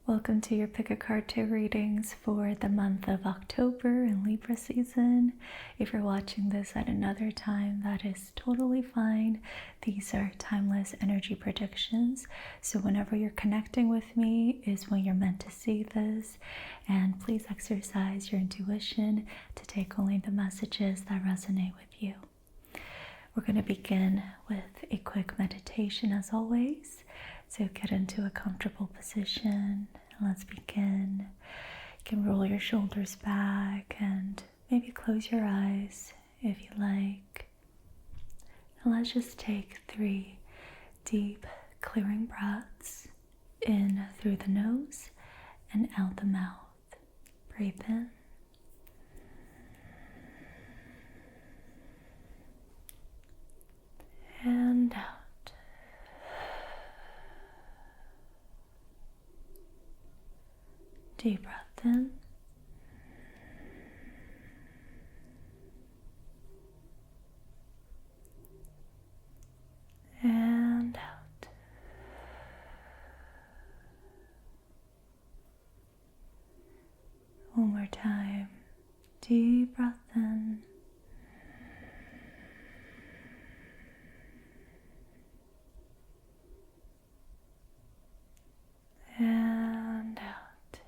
Welcome to your Pick a Card Tarot readings for the month of October in Libra season. If you're watching this at another time, that is totally fine. These are timeless energy predictions. So whenever you're connecting with me is when you're meant to see this. And please exercise your intuition to take only the messages that resonate with you. We're going to begin with a quick meditation as always. So get into a comfortable position. Let's begin. You can roll your shoulders back and maybe close your eyes if you like. And let's just take 3 deep clearing breaths in through the nose and out the mouth. Breathe in. And out. Deep breath in. And out. One more time. Deep breath in. And out.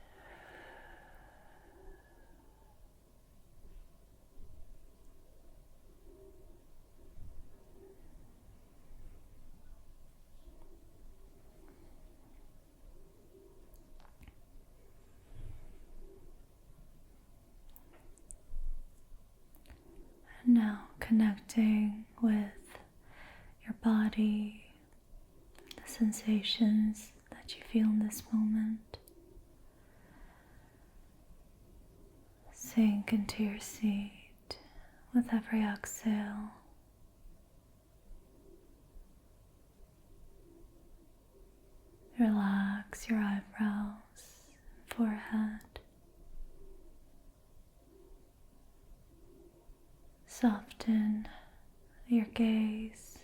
And now connecting with your body, the sensations that you feel in this moment. Sink into your seat with every exhale. Relax your eyebrows, forehead. Soften your gaze.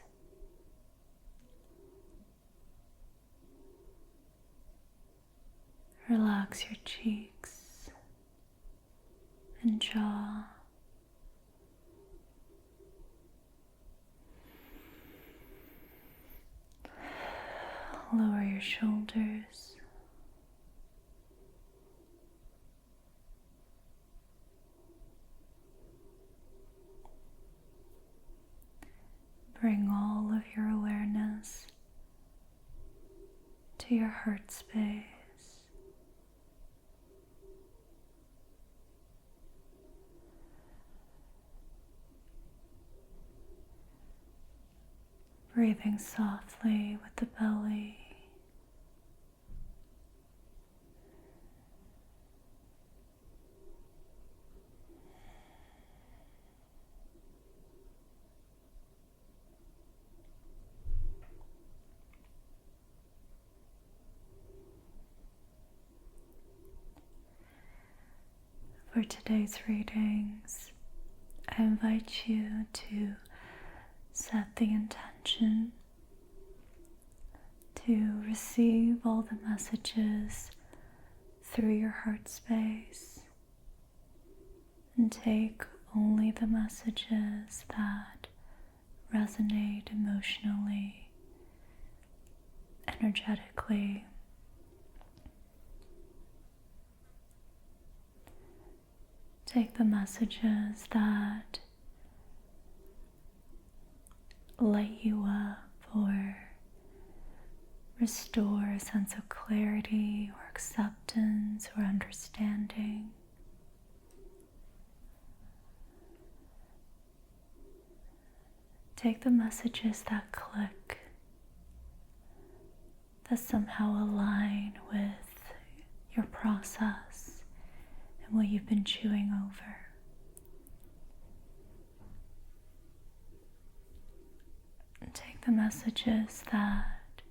Relax your cheeks and jaw. Lower your shoulders. Bring all of your awareness to your heart space. Breathing softly with the belly. For today's readings, I invite you to set the intention to receive all the messages through your heart space and take only the messages that resonate emotionally, energetically. Take the messages that light you up or restore a sense of clarity or acceptance or understanding. Take the messages that click, that somehow align with your process and what you've been chewing over. And take the messages that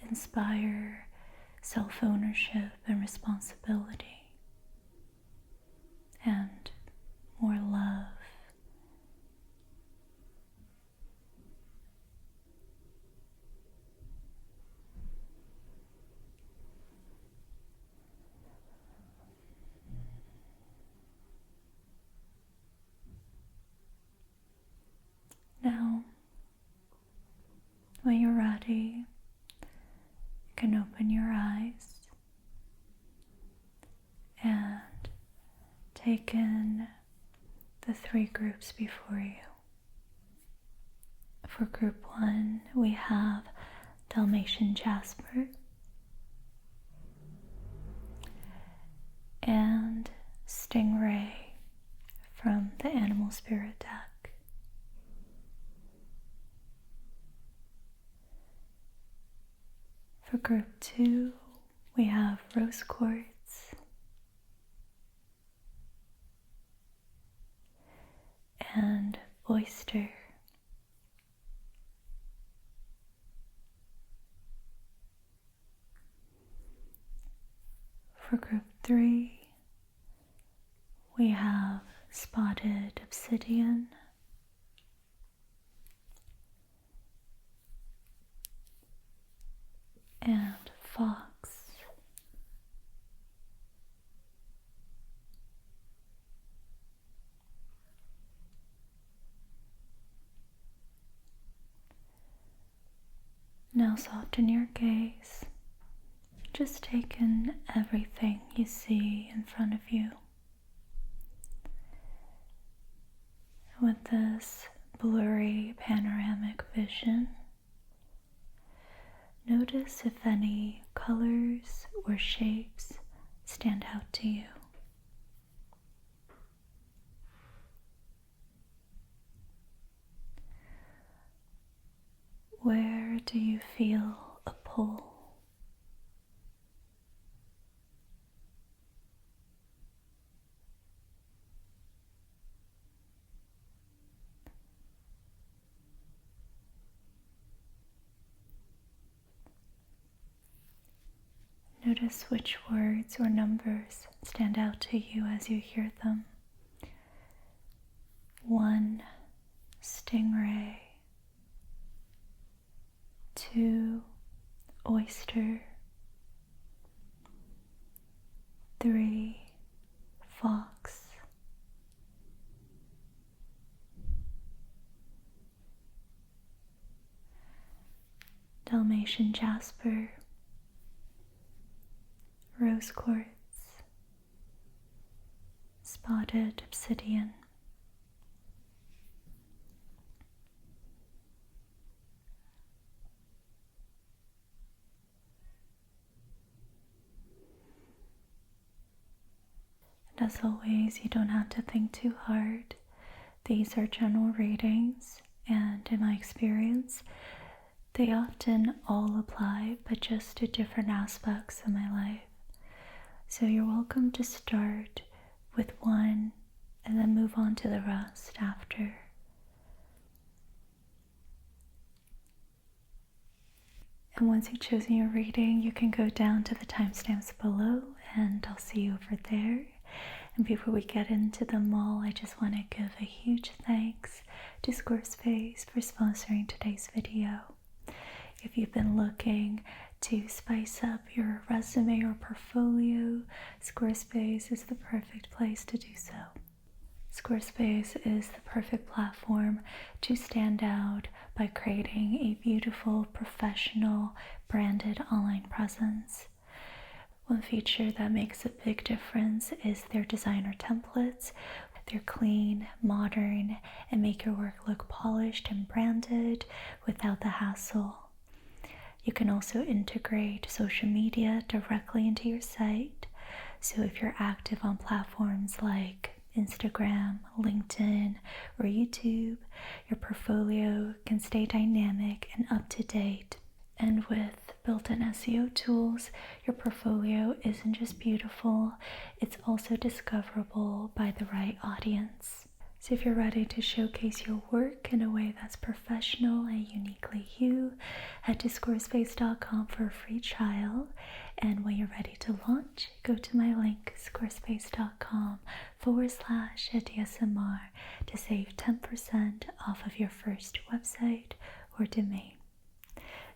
inspire self-ownership and responsibility and more love. can open your eyes and take in the three groups before you. For group 1, we have Dalmatian jasper and stingray from the animal spirit deck. For group 2, we have rose quartz and oyster. For group 3, we have spotted obsidian and fox. Now soften your gaze. Just take in everything you see in front of you. With this blurry panoramic vision, notice if any colors or shapes stand out to you. Where do you feel a pull? Notice which words or numbers stand out to you as you hear them. 1, stingray. 2, oyster. 3, fox. 4, Dalmatian jasper. Rose quartz, spotted obsidian. And as always, you don't have to think too hard. These are general readings, and in my experience, they often all apply, but just to different aspects of my life. So you're welcome to start with one and then move on to the rest after. And once you've chosen your reading, you can go down to the timestamps below and I'll see you over there. And before we get into them all, I just want to give a huge thanks to Squarespace for sponsoring today's video. If you've been looking to spice up your resume or portfolio, Squarespace is the perfect place to do so. Squarespace is the perfect platform to stand out by creating a beautiful, professional, branded online presence. One feature that makes a big difference is their designer templates. They're clean, modern, and make your work look polished and branded without the hassle. You can also integrate social media directly into your site. So if you're active on platforms like Instagram, LinkedIn, or YouTube, your portfolio can stay dynamic and up to date. And with built-in SEO tools, your portfolio isn't just beautiful, it's also discoverable by the right audience. So if you're ready to showcase your work in a way that's professional and uniquely you, head to squarespace.com for a free trial. And when you're ready to launch, go to my link, squarespace.com/ediyasmr to save 10% off of your first website or domain.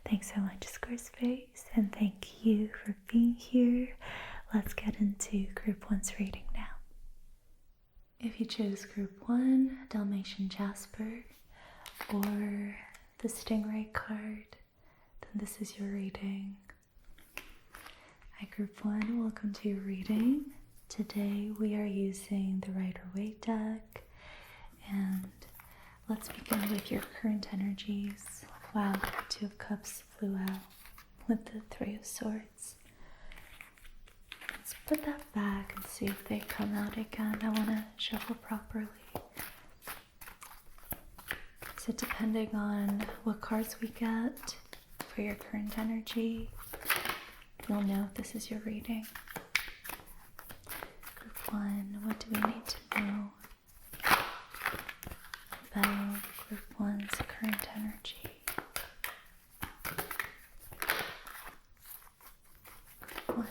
Thanks so much, Squarespace, and thank you for being here. Let's get into Group 1's reading now. If you chose Group 1, Dalmatian jasper, or the stingray card, then this is your reading. Hi Group 1, welcome to your reading. Today we are using the Rider-Waite deck, and let's begin with your current energies. Wow, the Two of Cups flew out with the Three of Swords. Let's put that back and see if they come out again. I want to shuffle properly. So depending on what cards we get for your current energy, you'll know if this is your reading. Group 1, what do we need to know about Group 1's current energy? Group 1.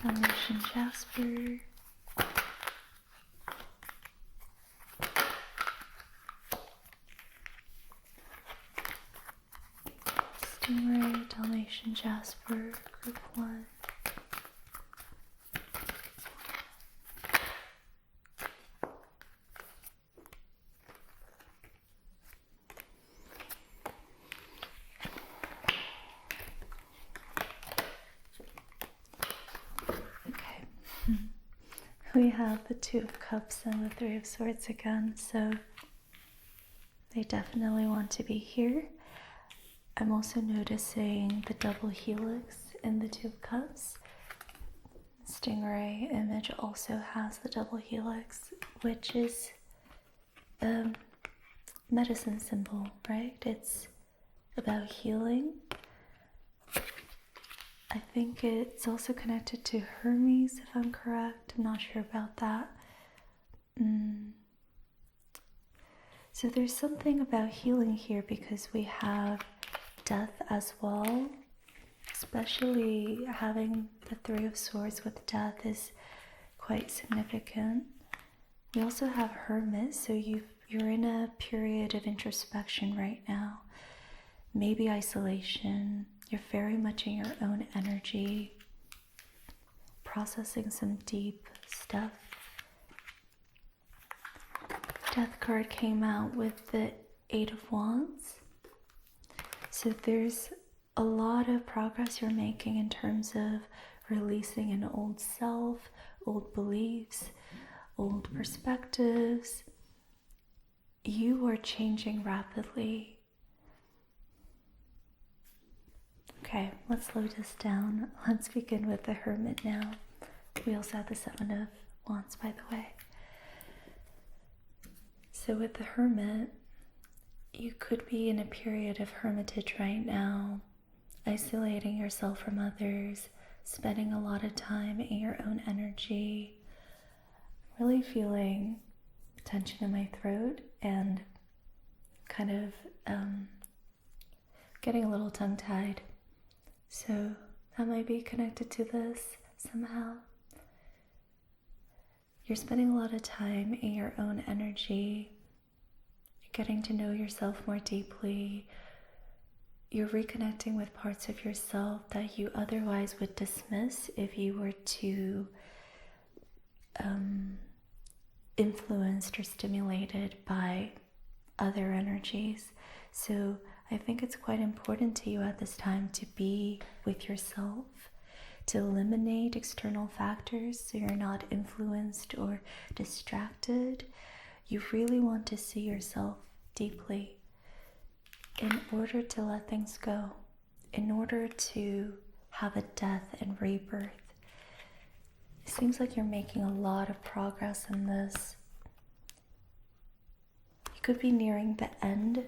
Dalmatian, jasper. Dalmatian, jasper, Group 1. Okay. We have the Two of Cups and the Three of Swords again, so they definitely want to be here. I'm also noticing the double helix in the Two of Cups. Stingray image also has the double helix, which is a medicine symbol, right? It's about healing. I think it's also connected to Hermes, if I'm correct. I'm not sure about that. So there's something about healing here because we have death as well, especially having the Three of Swords with death is quite significant. We also have Hermit, so you're in a period of introspection right now, maybe isolation. You're very much in your own energy, processing some deep stuff. Death card came out with the Eight of Wands. So there's a lot of progress you're making in terms of releasing an old self, old beliefs, old perspectives. You are changing rapidly. Okay, let's slow this down. Let's begin with the Hermit now. We also have the Seven of Wands, by the way. So with the Hermit, you could be in a period of hermitage right now, isolating yourself from others, spending a lot of time in your own energy, really feeling tension in my throat and kind of getting a little tongue-tied. So that might be connected to this somehow. You're spending a lot of time in your own energy, getting to know yourself more deeply. You're reconnecting with parts of yourself that you otherwise would dismiss if you were too influenced or stimulated by other energies. So I think it's quite important to you at this time to be with yourself, to eliminate external factors so you're not influenced or distracted. You really want to see yourself deeply in order to let things go, in order to have a death and rebirth. It seems like you're making a lot of progress in this. You could be nearing the end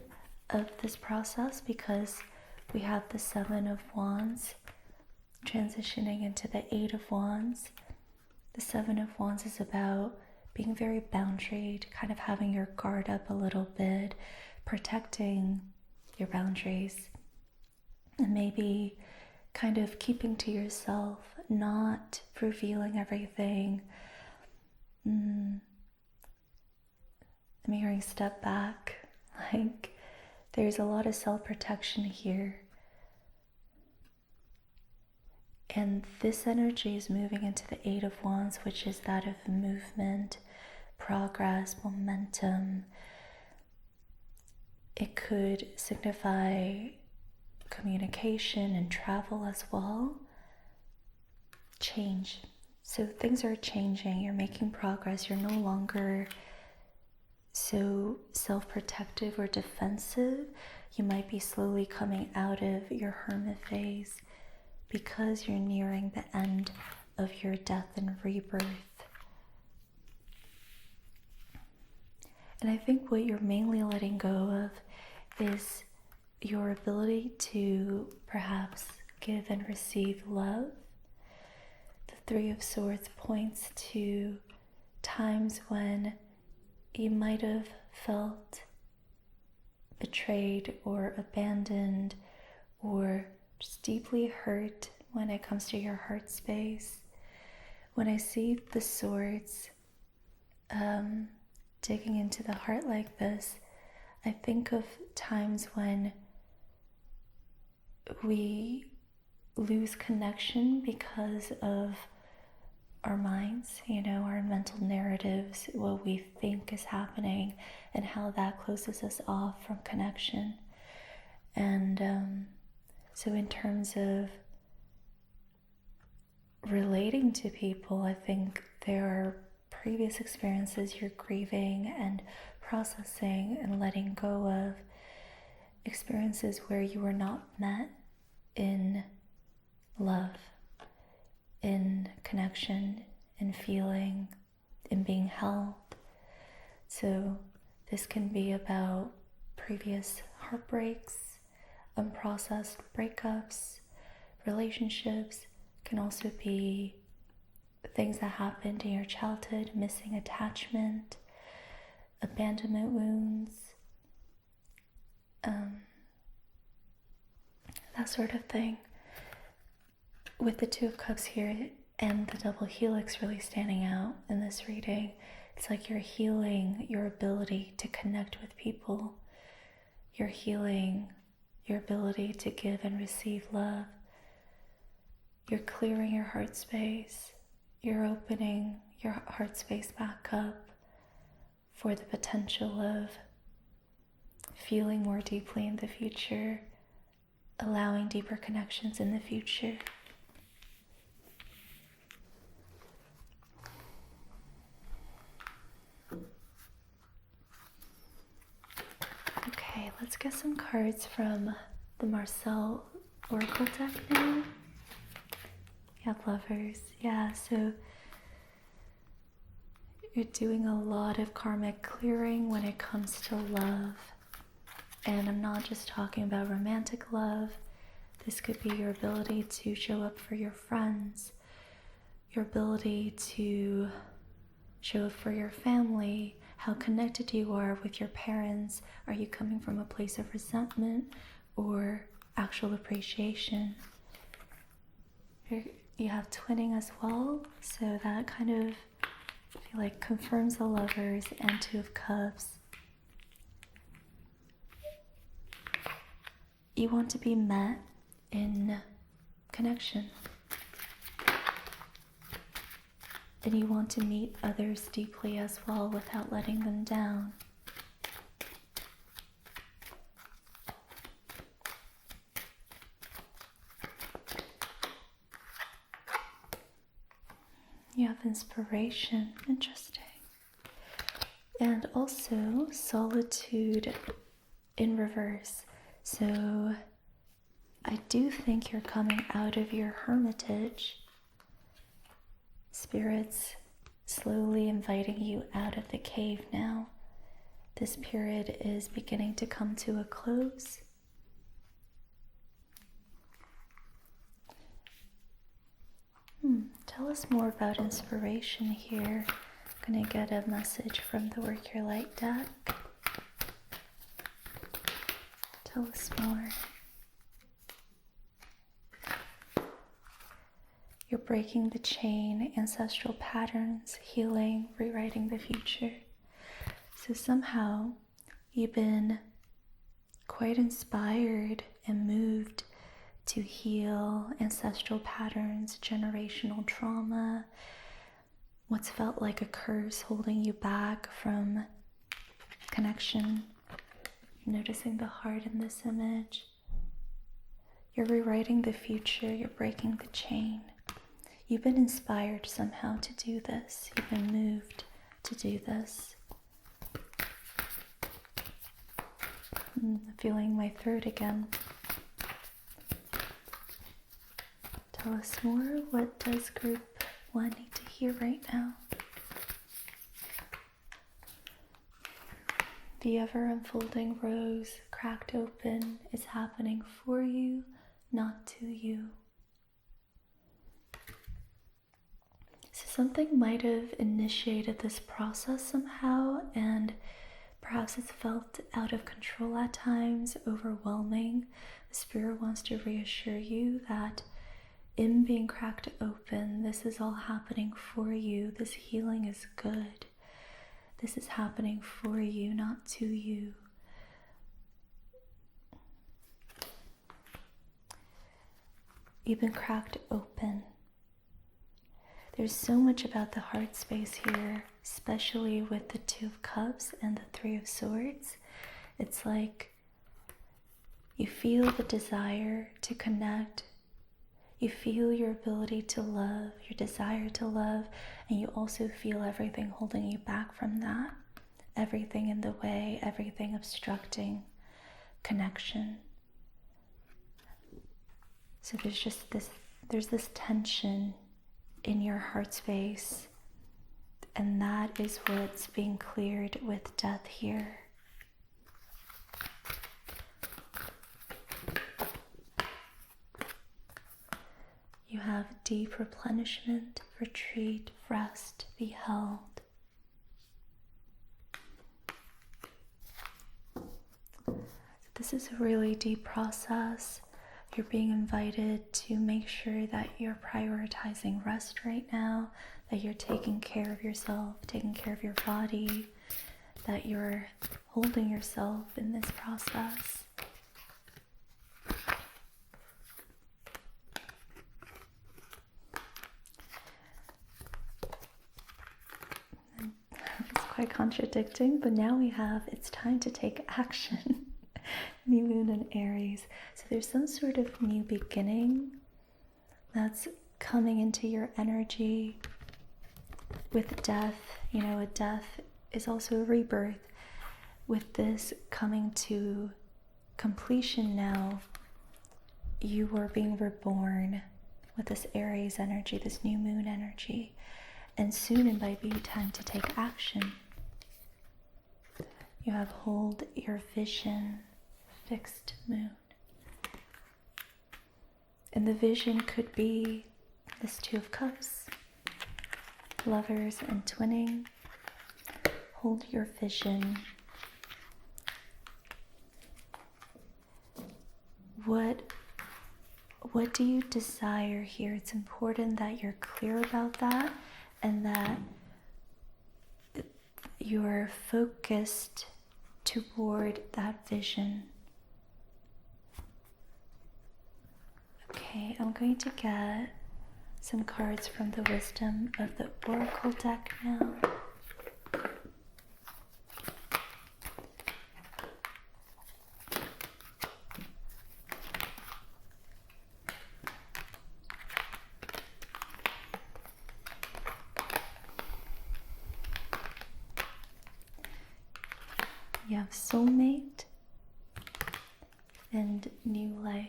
of this process because we have the Seven of Wands transitioning into the Eight of Wands. The Seven of Wands is about being very boundaried, kind of having your guard up a little bit, protecting your boundaries, and maybe kind of keeping to yourself, not revealing everything. I'm hearing step back, like there's a lot of self-protection here. And this energy is moving into the Eight of Wands, which is that of movement, progress, momentum. It could signify communication and travel as well. Change. So things are changing. You're making progress. You're no longer so self-protective or defensive. You might be slowly coming out of your hermit phase because you're nearing the end of your death and rebirth. And I think what you're mainly letting go of is your ability to perhaps give and receive love. The Three of Swords points to times when you might have felt betrayed or abandoned or just deeply hurt when it comes to your heart space. When I see the swords digging into the heart like this, I think of times when we lose connection because of our minds, our mental narratives, what we think is happening, and how that closes us off from connection. And so in terms of relating to people, I think there are previous experiences you're grieving and processing and letting go of, experiences where you were not met in love, in connection, in feeling, in being held. So this can be about previous heartbreaks, unprocessed breakups, relationships. Can also be things that happened in your childhood, missing attachment, abandonment wounds, that sort of thing. With the Two of Cups here and the double helix really standing out in this reading, it's like you're healing your ability to connect with people. You're healing your ability to give and receive love. You're clearing your heart space. You're opening your heart space back up for the potential of feeling more deeply in the future, allowing deeper connections in the future. Okay, let's get some cards from the Marcel Oracle deck now. You have Lovers. Yeah, so you're doing a lot of karmic clearing when it comes to love. And I'm not just talking about romantic love. This could be your ability to show up for your friends, your ability to show up for your family, how connected you are with your parents. Are you coming from a place of resentment or actual appreciation? You have twinning as well, so that kind of, I feel like, confirms the Lovers and Two of Cups. You want to be met in connection. And you want to meet others deeply as well without letting them down. You have inspiration. Interesting. And also solitude in reverse. So I do think you're coming out of your hermitage. Spirit's slowly inviting you out of the cave now. This period is beginning to come to a close. Tell us more about inspiration here. I'm going to get a message from the Work Your Light deck. Tell us more. You're breaking the chain, ancestral patterns, healing, rewriting the future. So somehow you've been quite inspired and moved to heal ancestral patterns, generational trauma, what's felt like a curse holding you back from connection. Noticing the heart in this image. You're rewriting the future, you're breaking the chain. You've been inspired somehow to do this. You've been moved to do this. Feeling my throat again. Tell us more. What does group 1 need to hear right now? The ever unfolding rose cracked open is happening for you, not to you. So something might have initiated this process somehow, and perhaps it's felt out of control at times, overwhelming. The Spirit wants to reassure you that in being cracked open, this is all happening for you. This healing is good. This is happening for you, not to you. You've been cracked open. There's so much about the heart space here, especially with the 2 of Cups and the 3 of Swords. It's like you feel the desire to connect. You feel your ability to love, your desire to love, and you also feel everything holding you back from that. Everything in the way, everything obstructing connection. So there's this tension in your heart space, and that is what's being cleared with death here. You have deep replenishment, retreat, rest, be held. This is a really deep process. You're being invited to make sure that you're prioritizing rest right now, that you're taking care of yourself, taking care of your body, that you're holding yourself in this process. It's quite contradicting, but now we have, it's time to take action. New moon in Aries. So there's some sort of new beginning that's coming into your energy with death. You know, a death is also a rebirth. With this coming to completion now, you are being reborn with this Aries energy, this new moon energy. And soon it might be time to take action. You have hold your vision, fixed moon. And the vision could be this 2 of Cups, lovers and twinning. Hold your vision. What do you desire here? It's important that you're clear about that and that you're focused toward that vision. Okay, I'm going to get some cards from the Wisdom of the Oracle deck now. You have soulmate and new life.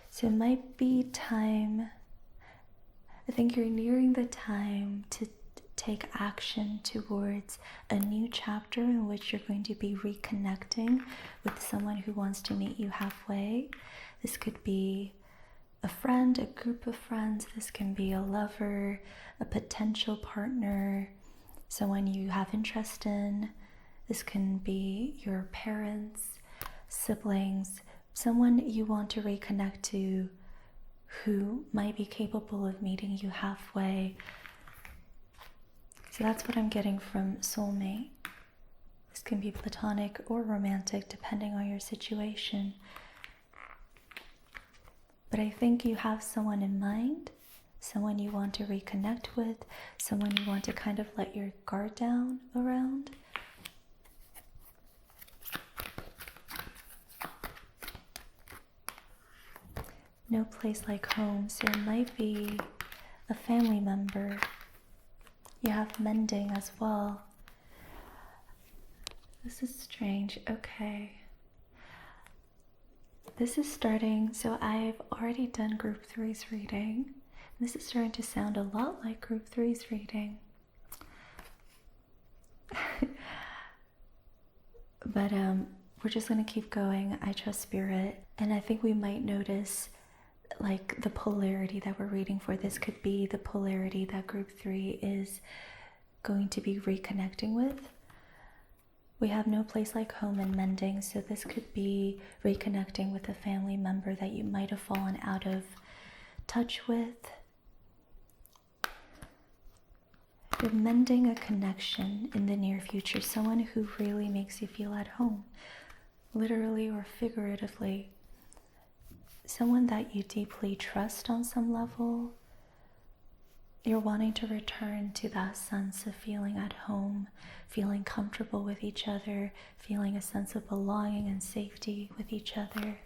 So it might be time, I think you're nearing the time to take action towards a new chapter in which you're going to be reconnecting with someone who wants to meet you halfway. This could be a friend, a group of friends. This can be a lover, a potential partner, someone you have interest in. This can be your parents, siblings, someone you want to reconnect to who might be capable of meeting you halfway. So that's what I'm getting from soulmate. This can be platonic or romantic depending on your situation. But I think you have someone in mind, someone you want to reconnect with, someone you want to kind of let your guard down around. No place like home, so it might be a family member. You have mending as well. This is strange. Okay. This is starting, so I've already done group 3's reading. This is starting to sound a lot like group 3's reading. But we're just gonna keep going. I trust spirit. And I think we might notice like the polarity that we're reading for. This could be the polarity that group 3 is going to be reconnecting with. We have no place like home and mending, so this could be reconnecting with a family member that you might have fallen out of touch with. You're mending a connection in the near future, someone who really makes you feel at home, literally or figuratively. Someone that you deeply trust on some level. You're wanting to return to that sense of feeling at home, feeling comfortable with each other, feeling a sense of belonging and safety with each other.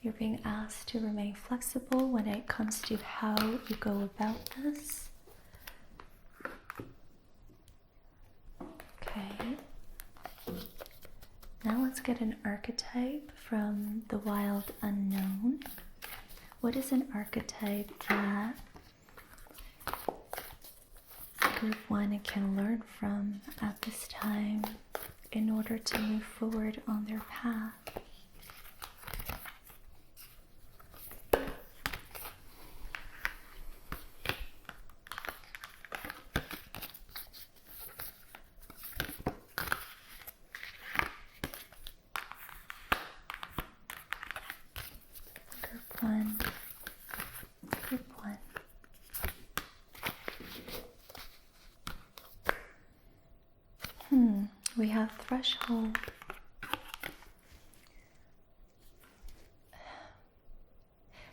You're being asked to remain flexible when it comes to how you go about this. Okay. Now let's get an archetype from the wild unknown. What is an archetype that group 1 can learn from at this time in order to move forward on their path? Group one. We have threshold.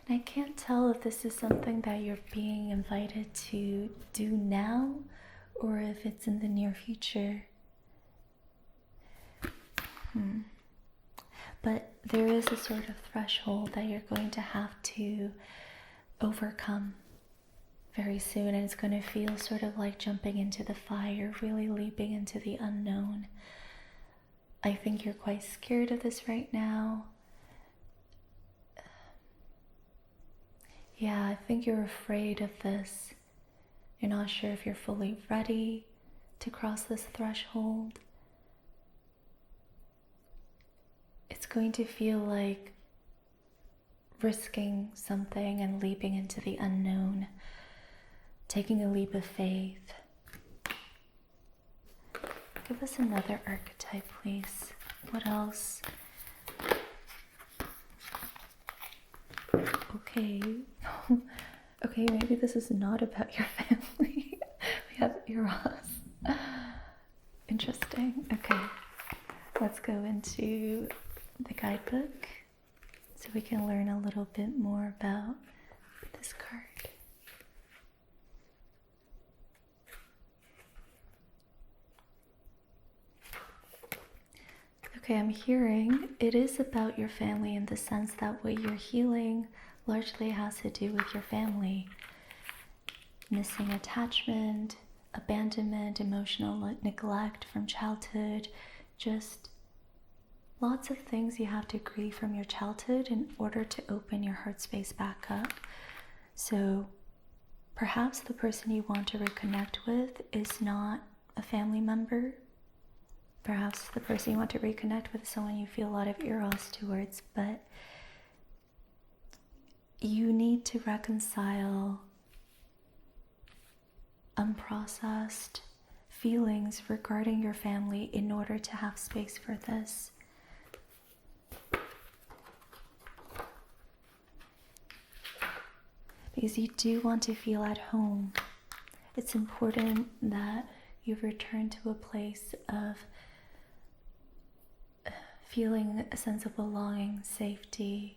And I can't tell if this is something that you're being invited to do now or if it's in the near future. But there is a sort of threshold that you're going to have to overcome very soon, and it's going to feel sort of like jumping into the fire, really leaping into the unknown. I think you're quite scared of this right now. Yeah, I think you're afraid of this. You're not sure if you're fully ready to cross this threshold. It's going to feel like risking something and leaping into the unknown, taking a leap of faith. Give us another archetype, please. What else? Okay. Okay, maybe this is not about your family. We have Eros. Interesting. Okay. Let's go into the guidebook so we can learn a little bit more about this card. Okay, I'm hearing it is about your family in the sense that what you're healing largely has to do with your family. Missing attachment, abandonment, emotional neglect from childhood, just lots of things you have to grieve from your childhood in order to open your heart space back up. So perhaps the person you want to reconnect with is not a family member. Perhaps the person you want to reconnect with is someone you feel a lot of eros towards, but you need to reconcile unprocessed feelings regarding your family in order to have space for this. Because you do want to feel at home. It's important that you return to a place of feeling a sense of belonging, safety.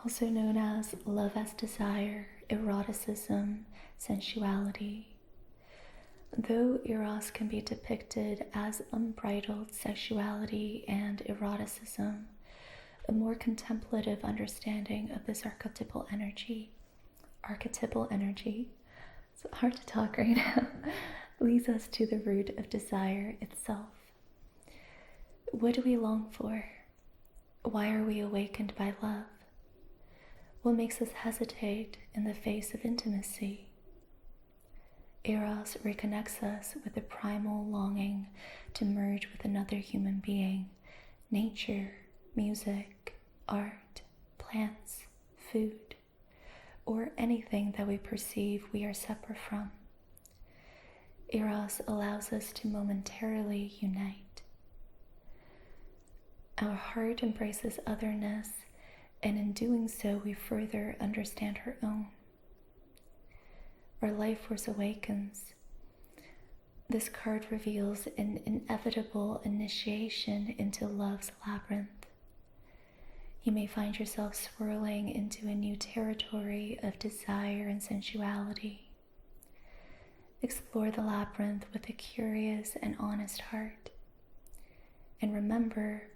Also known as love as desire, eroticism, sensuality. Though Eros can be depicted as unbridled sexuality and eroticism, a more contemplative understanding of this archetypal energy, it's hard to talk right now, leads us to the root of desire itself. What do we long for? Why are we awakened by love? What makes us hesitate in the face of intimacy? Eros reconnects us with the primal longing to merge with another human being, nature, music, art, plants, food, or anything that we perceive we are separate from. Eros allows us to momentarily unite. Our heart embraces otherness, and in doing so, we further understand her own. Our life force awakens. This card reveals an inevitable initiation into love's labyrinth. You may find yourself swirling into a new territory of desire and sensuality. Explore the labyrinth with a curious and honest heart. And remember,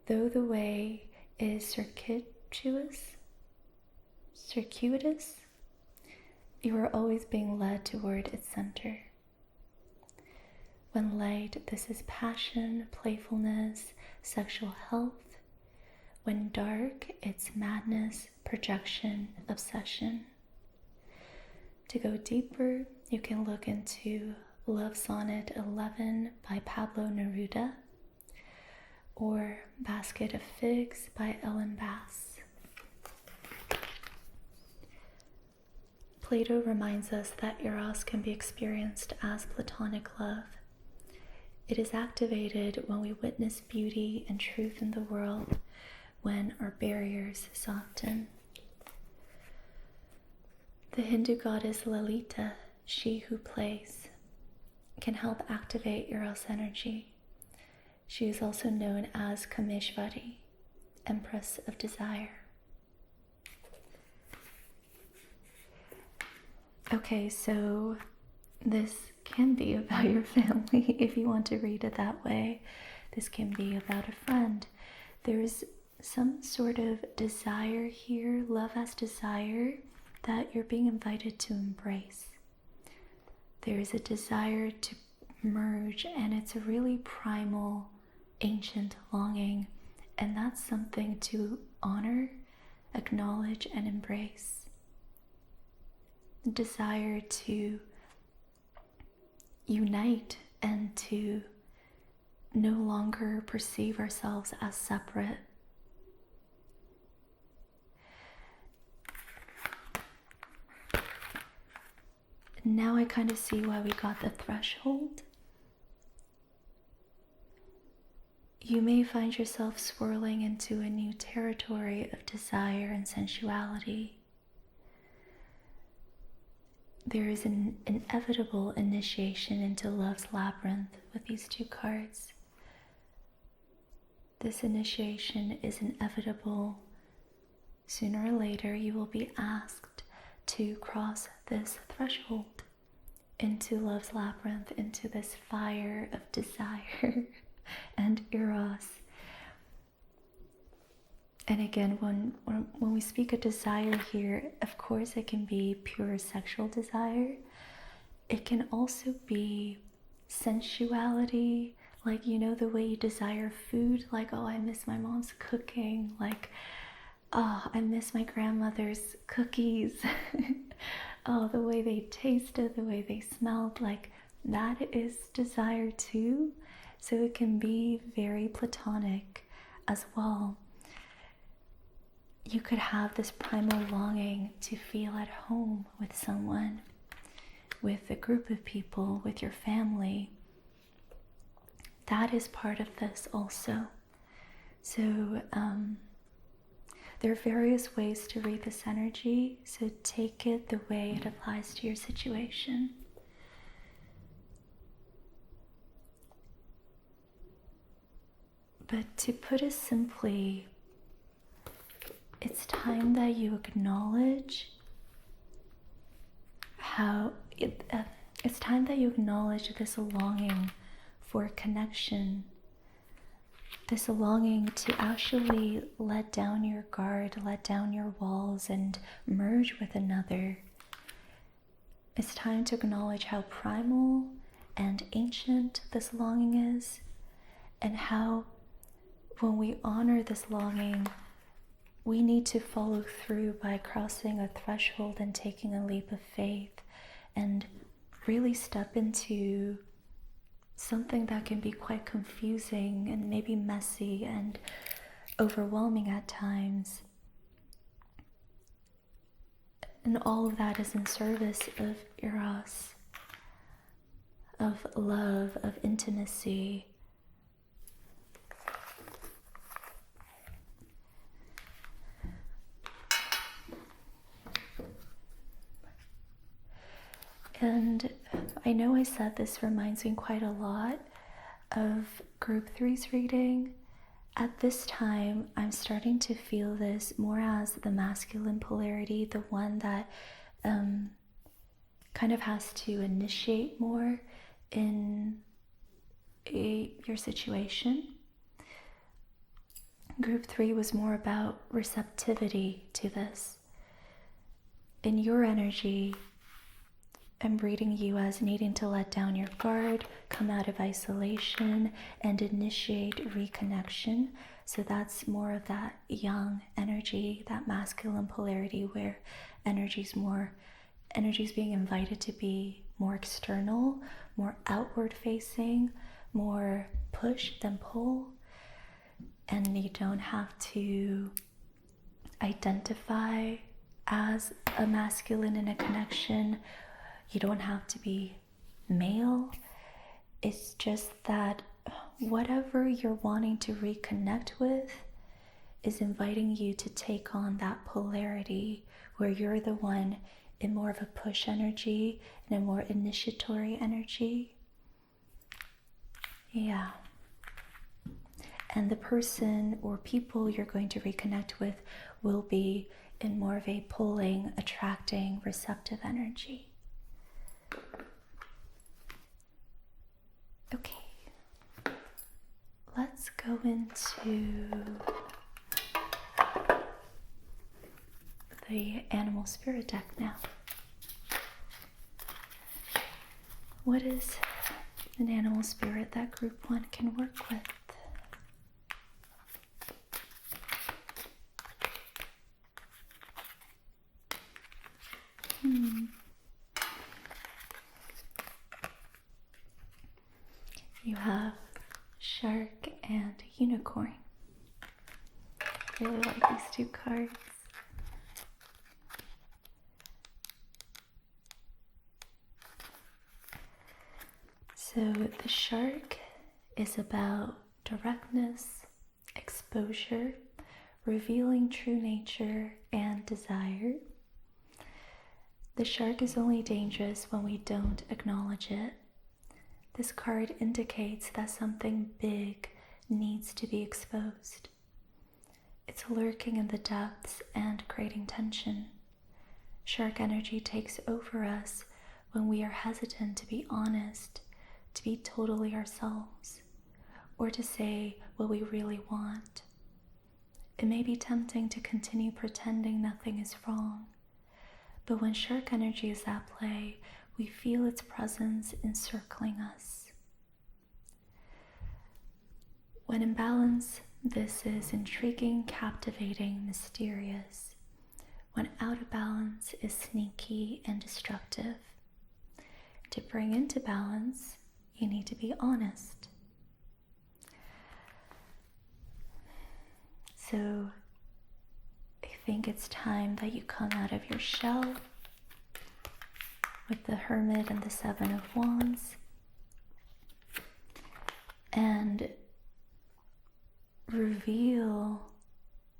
though the way is circuitous, you are always being led toward its center. When light, this is passion, playfulness, sexual health. When dark, it's madness, projection, obsession. To go deeper, you can look into Love Sonnet 11 by Pablo Neruda, or Basket of Figs by Ellen Bass. Plato reminds us that Eros can be experienced as platonic love. It is activated when we witness beauty and truth in the world, when our barriers soften. The Hindu goddess Lalita, she who plays, can help activate Eros energy. She is also known as Kameshvari, Empress of Desire. Okay, so this can be about your family if you want to read it that way. This can be about a friend. There's some sort of desire here, love as desire, that you're being invited to embrace. There is a desire to merge, and it's a really primal, ancient longing, and that's something to honor, acknowledge, and embrace. The desire to unite and to no longer perceive ourselves as separate. Now I kind of see why we got the threshold. You may find yourself swirling into a new territory of desire and sensuality. There is an inevitable initiation into love's labyrinth with these two cards. This initiation is inevitable. Sooner or later, you will be asked to cross this threshold into love's labyrinth, into this fire of desire and Eros. And again, when we speak of desire here, of course it can be pure sexual desire. It can also be sensuality, like, you know, the way you desire food, like, oh, I miss my mom's cooking, like, oh, I miss my grandmother's cookies. Oh, the way they tasted, the way they smelled, like, that is desire too. So it can be very platonic. as well. You could have this primal longing to feel at home with someone, with a group of people, with your family. That is part of this also. So there are various ways to read this energy, so take it the way it applies to your situation. But to put it simply, it's time that you acknowledge it's time that you acknowledge this longing for connection, this longing to actually let down your guard, let down your walls, and merge with another. It's time to acknowledge how primal and ancient this longing is, and how when we honor this longing, we need to follow through by crossing a threshold and taking a leap of faith and really step into something that can be quite confusing and maybe messy and overwhelming at times. And all of that is in service of Eros, of love, of intimacy. And I know I said this reminds me quite a lot of Group 3's reading. At this time, I'm starting to feel this more as the masculine polarity, the one that kind of has to initiate more in your situation. Group 3 was more about receptivity to this. In your energy, I'm reading you as needing to let down your guard, come out of isolation, and initiate reconnection. So that's more of that yang energy, that masculine polarity where energy's being invited to be more external, more outward facing, more push than pull. And you don't have to identify as a masculine in a connection. You don't have to be male. It's just that whatever you're wanting to reconnect with is inviting you to take on that polarity where you're the one in more of a push energy and a more initiatory energy. Yeah. And the person or people you're going to reconnect with will be in more of a pulling, attracting, receptive energy. Okay, let's go into the animal spirit deck now. What is an animal spirit that Group 1 can work with? You have shark and unicorn. I really like these two cards. So the shark is about directness, exposure, revealing true nature, and desire. The shark is only dangerous when we don't acknowledge it. This card indicates that something big needs to be exposed. It's lurking in the depths and creating tension. Shark energy takes over us when we are hesitant to be honest, to be totally ourselves, or to say what we really want. It may be tempting to continue pretending nothing is wrong, but when shark energy is at play, we feel its presence encircling us. When in balance, this is intriguing, captivating, mysterious. When out of balance is sneaky and destructive. To bring into balance, you need to be honest. So I think it's time that you come out of your shell with the Hermit and the Seven of Wands and reveal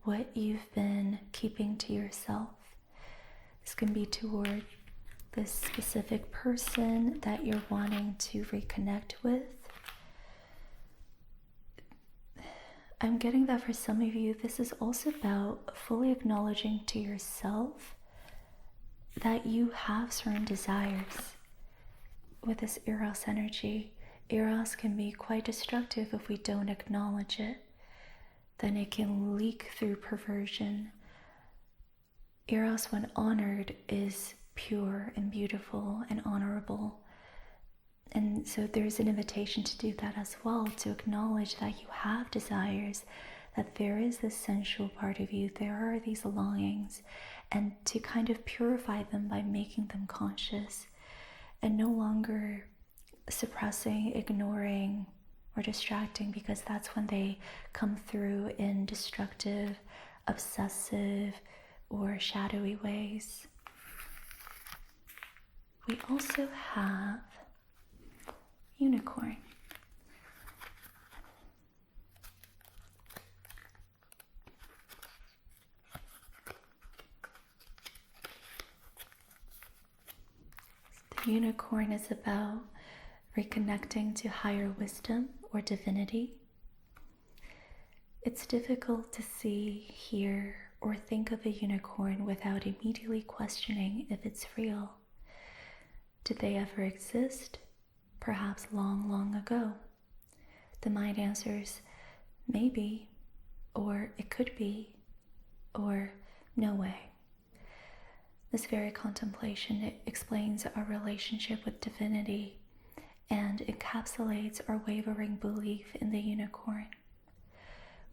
what you've been keeping to yourself. This can be toward this specific person that you're wanting to reconnect with. I'm getting that for some of you, this is also about fully acknowledging to yourself that you have certain desires. With this Eros energy, Eros can be quite destructive if we don't acknowledge it. Then it can leak through perversion. Eros, when honored, is pure and beautiful and honorable. And so there's an invitation to do that as well, to acknowledge that you have desires, that there is this sensual part of you, there are these longings, and to kind of purify them by making them conscious and no longer suppressing, ignoring, or distracting, because that's when they come through in destructive, obsessive, or shadowy ways. We also have Unicorn. The unicorn is about reconnecting to higher wisdom or divinity. It's difficult to see, hear, or think of a unicorn without immediately questioning if it's real. Did they ever exist? Perhaps long, long ago. The mind answers, maybe, or it could be, or no way. This very contemplation, it explains our relationship with divinity and encapsulates our wavering belief in the unicorn.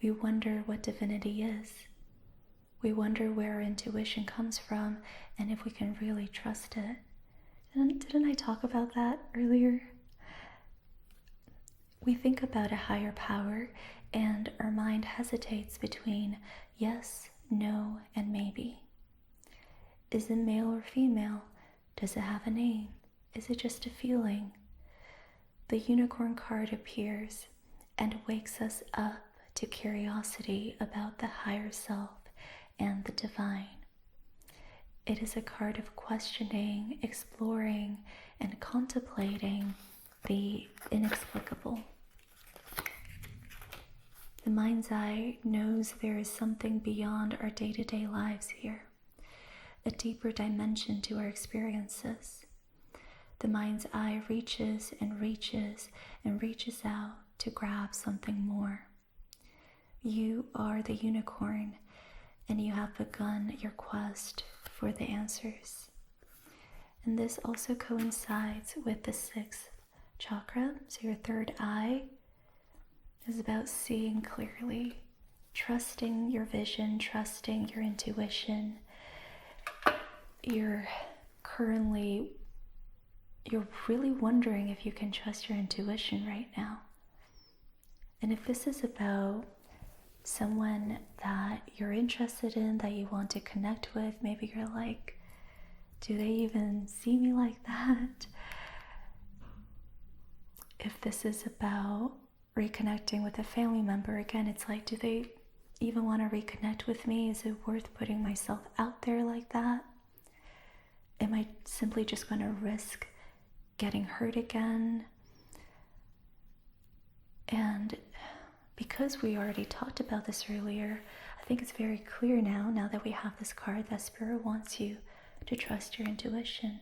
We wonder what divinity is. We wonder where our intuition comes from and if we can really trust it. Didn't I talk about that earlier? We think about a higher power and our mind hesitates between yes, no, and maybe. Is it male or female? Does it have a name? Is it just a feeling? The unicorn card appears and wakes us up to curiosity about the higher self and the divine. It is a card of questioning, exploring, and contemplating the inexplicable. The mind's eye knows there is something beyond our day-to-day lives here, a deeper dimension to our experiences. The mind's eye reaches and reaches and reaches out to grab something more. You are the unicorn, and you have begun your quest for the answers. And this also coincides with the sixth chakra, so your third eye is about seeing clearly, trusting your vision, trusting your intuition. You're really wondering if you can trust your intuition right now. And if this is about someone that you're interested in, that you want to connect with, maybe you're like, do they even see me like that? If this is about reconnecting with a family member, again, it's like, do they even want to reconnect with me? Is it worth putting myself out there like that? Am I simply just going to risk getting hurt again? And because we already talked about this earlier, I think it's very clear now that we have this card, that Spirit wants you to trust your intuition.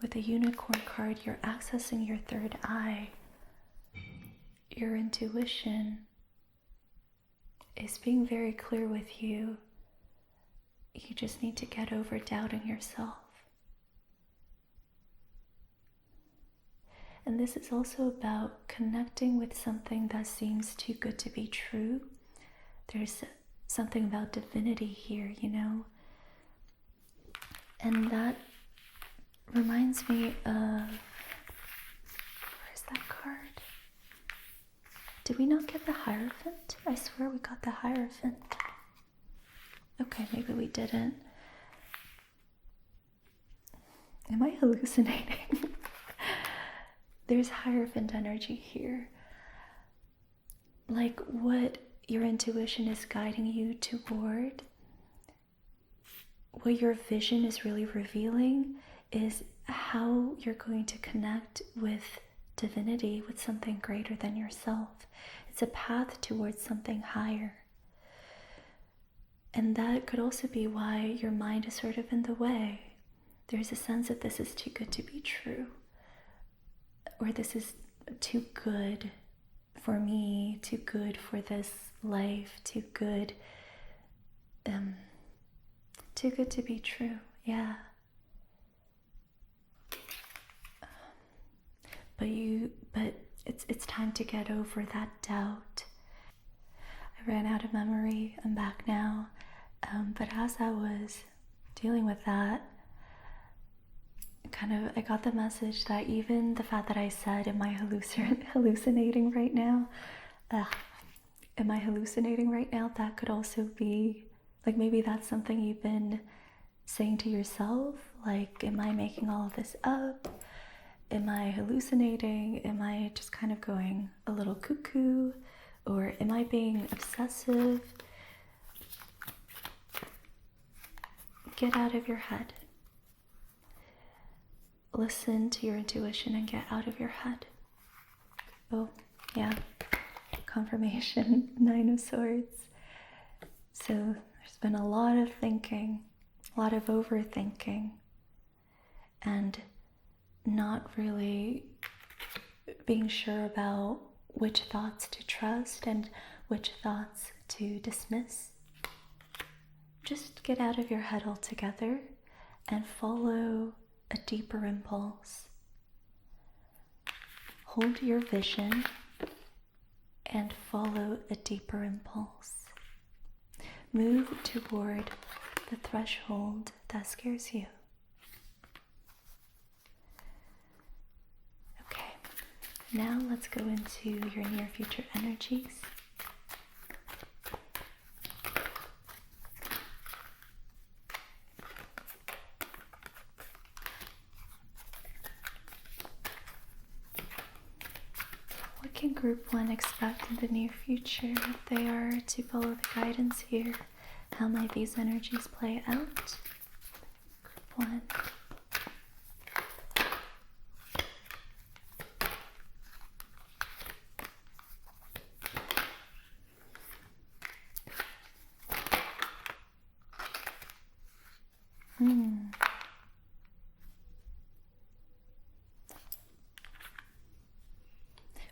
With the unicorn card, you're accessing your third eye. Your intuition is being very clear with you. You just need to get over doubting yourself. And this is also about connecting with something that seems too good to be true. There's something about divinity here, you know? And that reminds me of, where's that card? Did we not get the Hierophant? I swear we got the Hierophant. Okay, maybe we didn't. Am I hallucinating? There's Hierophant energy here. Like what your intuition is guiding you toward, what your vision is really revealing, is how you're going to connect with divinity, with something greater than yourself. It's a path towards something higher. And that could also be why your mind is sort of in the way. There's a sense that this is too good to be true, or this is too good for me, too good for this life, too good to be true. Yeah. But it's time to get over that doubt. I ran out of memory. I'm back now. But as I was dealing with that, I got the message that even the fact that I said, am I hallucinating right now? Am I hallucinating right now? That could also be, like, maybe that's something you've been saying to yourself. Like, am I making all of this up? Am I hallucinating? Am I just kind of going a little cuckoo? Or am I being obsessive? Get out of your head. Listen to your intuition and get out of your head. Oh, yeah. Confirmation, 9 of Swords. So there's been a lot of thinking, a lot of overthinking, and not really being sure about which thoughts to trust and which thoughts to dismiss. Just get out of your head altogether and follow a deeper impulse. Hold your vision and follow a deeper impulse. Move toward the threshold that scares you. Okay, now let's go into your near future energies. What can Group 1 expect in the near future if they are to follow the guidance here? How might these energies play out? Group 1.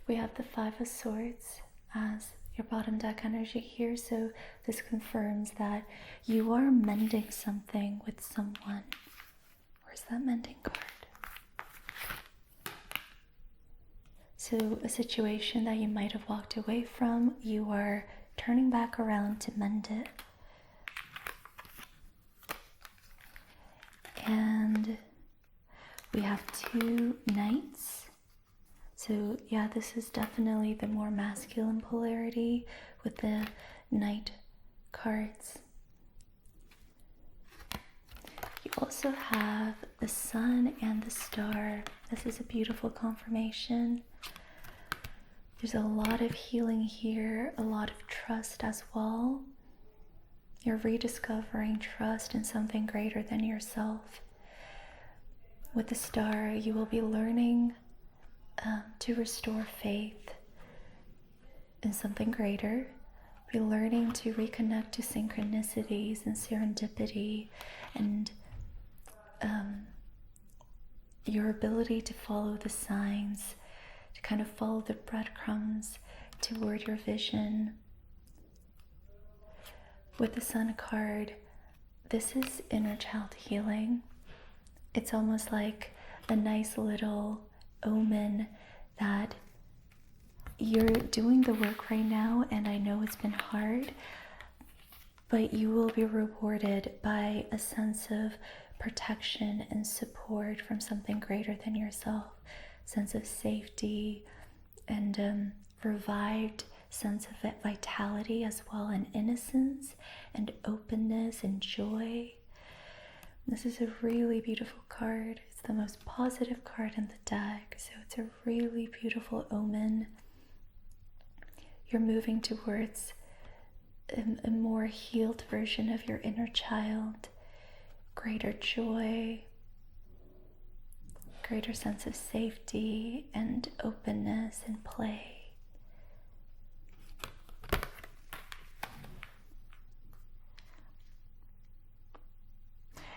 We have the 5 of Swords as your bottom deck energy here, so this confirms that you are mending something with someone. Where's that mending card? So a situation that you might have walked away from, you are turning back around to mend it. And we have 2 Knights. So yeah, this is definitely the more masculine polarity with the Knight cards. You also have the Sun and the Star. This is a beautiful confirmation. There's a lot of healing here, a lot of trust as well. You're rediscovering trust in something greater than yourself. With the Star, you will be learning to restore faith in something greater. Be learning to reconnect to synchronicities and serendipity and your ability to follow the signs, to kind of follow the breadcrumbs toward your vision. With the Sun card, this is inner child healing. It's almost like a nice little omen that you're doing the work right now, and I know it's been hard, but you will be rewarded by a sense of protection and support from something greater than yourself, sense of safety and revived sense of vitality as well, and innocence and openness and joy. This is a really beautiful card. It's the most positive card in the deck, so it's a really beautiful omen. You're moving towards a more healed version of your inner child, greater joy, greater sense of safety and openness and play.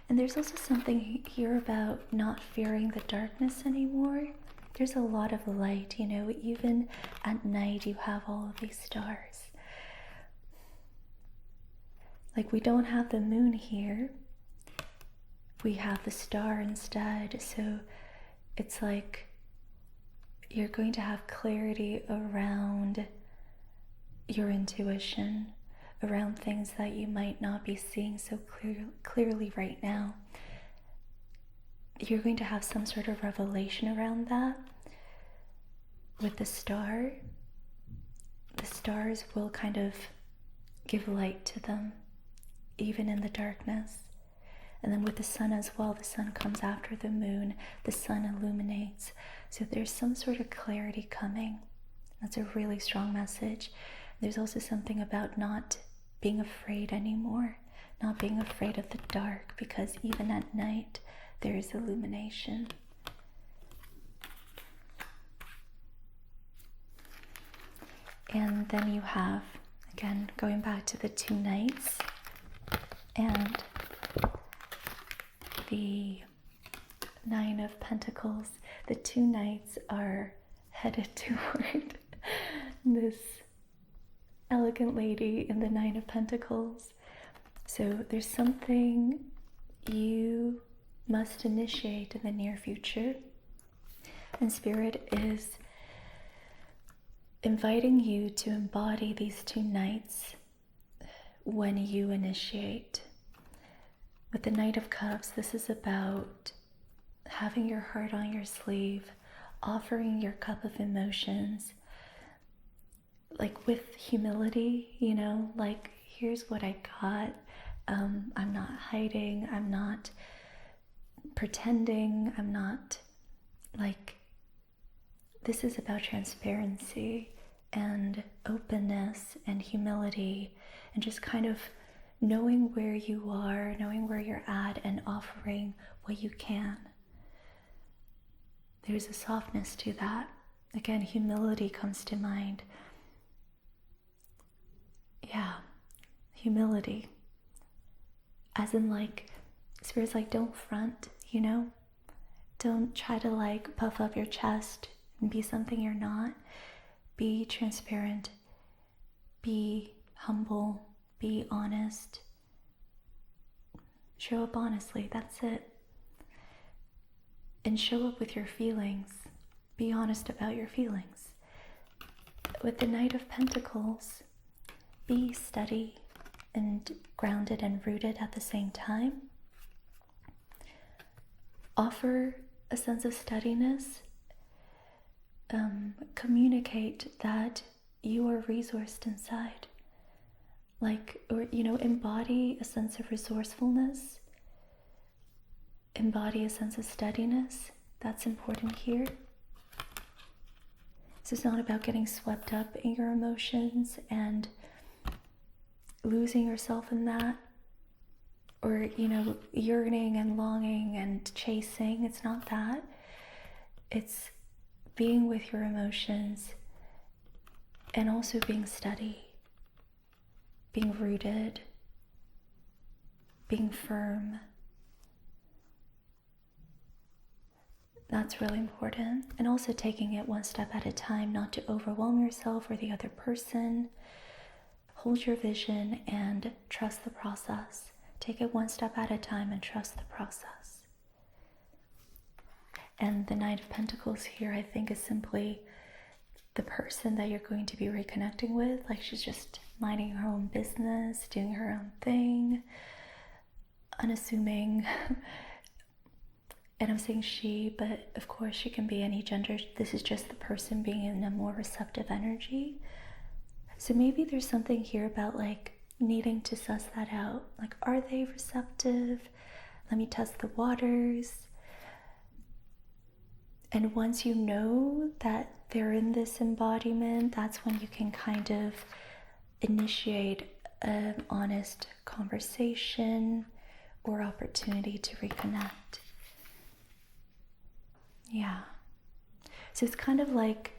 And there's also something here about not fearing the darkness anymore. There's a lot of light, you know, even at night you have all of these stars. Like, we don't have the moon here, we have the star instead. So it's like you're going to have clarity around your intuition, around things that you might not be seeing so clearly right now. You're going to have some sort of revelation around that. With the star, the stars will kind of give light to them, even in the darkness. And then with the sun as well, the sun comes after the moon, the sun illuminates. So there's some sort of clarity coming. That's a really strong message. There's also something about not being afraid anymore, not being afraid of the dark, because even at night there is illumination. And then you have, again, going back to the 2 knights and the 9 of Pentacles. The 2 knights are headed toward this elegant lady in the 9 of Pentacles. So there's something you must initiate in the near future, and Spirit is inviting you to embody these 2 knights when you initiate. With the Knight of Cups, this is about having your heart on your sleeve, offering your cup of emotions, like with humility, you know, like, here's what I got. I'm not hiding, I'm not pretending, I'm not, like, this is about transparency and openness and humility, and just kind of knowing where you are, knowing where you're at, and offering what you can. There's a softness to that. Again, humility comes to mind. Yeah, humility. As in, like, Spirit's like, don't front, you know? Don't try to, like, puff up your chest and be something you're not. Be transparent. Be humble. Be honest. Show up honestly, that's it. And show up with your feelings. Be honest about your feelings. With the Knight of Pentacles, be steady and grounded and rooted at the same time. Offer a sense of steadiness. Communicate that you are resourced inside. Like, or, you know, embody a sense of resourcefulness. Embody a sense of steadiness. That's important here. So it's not about getting swept up in your emotions and losing yourself in that, or, you know, yearning and longing and chasing. It's not that. It's being with your emotions and also being steady, being rooted, being firm. That's really important. And also taking it one step at a time, not to overwhelm yourself or the other person. Hold your vision and trust the process. Take it one step at a time and trust the process. And the Knight of Pentacles here, I think, is simply the person that you're going to be reconnecting with. Like, she's just minding her own business, doing her own thing, unassuming. And I'm saying she, but of course she can be any gender. This is just the person being in a more receptive energy. So maybe there's something here about like needing to suss that out. Like, are they receptive? Let me test the waters. And once you know that they're in this embodiment, that's when you can kind of initiate an honest conversation or opportunity to reconnect. Yeah. So it's kind of like,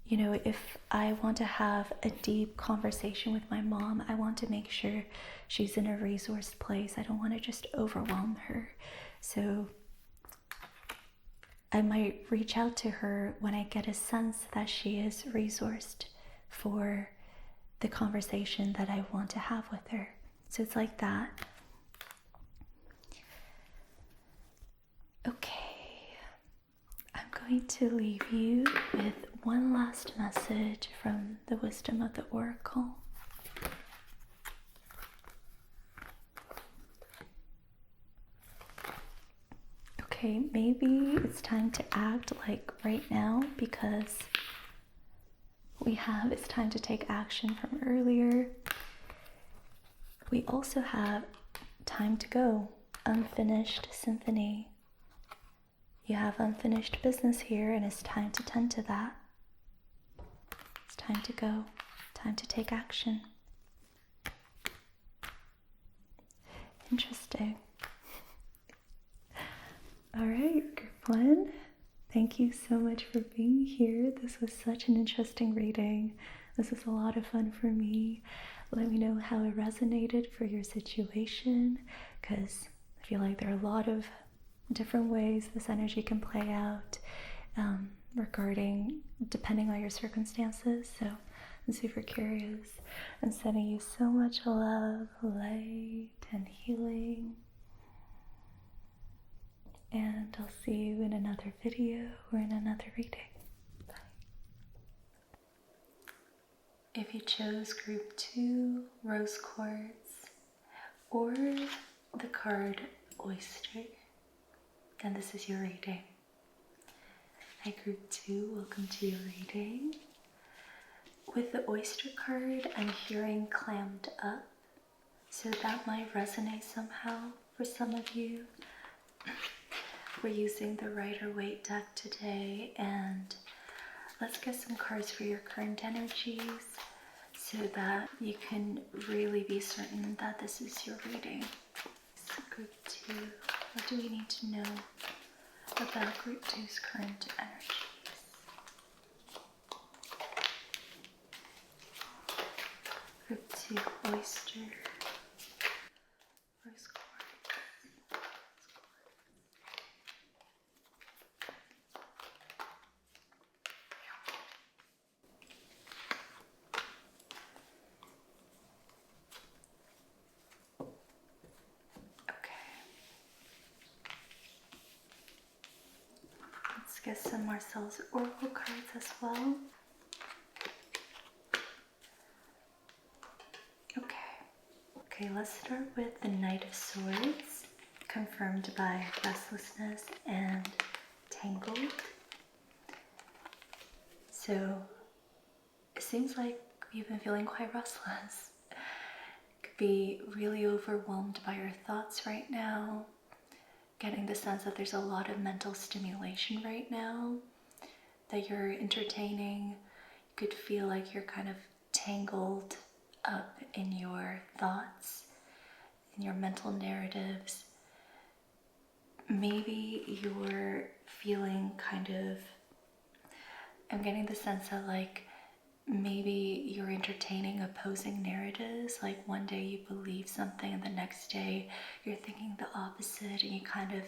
you know, if I want to have a deep conversation with my mom, I want to make sure she's in a resourced place. I don't want to just overwhelm her. So I might reach out to her when I get a sense that she is resourced for the conversation that I want to have with her. So it's like that. Okay, I'm going to leave you with one last message from the wisdom of the oracle. Okay, maybe it's time to act like right now, because it's time to take action from earlier. We also have time to go, unfinished symphony. You have unfinished business here, and it's time to tend to that. It's time to go, time to take action. Interesting. All right, group one, thank you so much for being here. This was such an interesting reading. This was a lot of fun for me. Let me know how it resonated for your situation, because I feel like there are a lot of different ways this energy can play out depending on your circumstances. So I'm super curious. I'm sending you so much love, light, and healing. And I'll see you in another video or in another reading. Bye. If you chose group 2, rose quartz, or the card oyster, then this is your reading. Hi group 2, welcome to your reading. With the oyster card, I'm hearing clammed up, so that might resonate somehow for some of you. We're using the Rider-Waite deck today, and let's get some cards for your current energies so that you can really be certain that this is your reading. So group 2, what do we need to know about group 2's current energies? Group 2, oyster, rose quartz. Let's get some Marcel's oracle cards as well. Okay, let's start with the Knight of Swords, confirmed by restlessness and tangled. So it seems like you've been feeling quite restless. Could be really overwhelmed by your thoughts right now. Getting the sense that there's a lot of mental stimulation right now that you're entertaining. You could feel like you're kind of tangled up in your thoughts, in your mental narratives. Maybe you're feeling I'm getting the sense that like maybe you're entertaining opposing narratives. Like one day you believe something and the next day you're thinking the opposite, and you kind of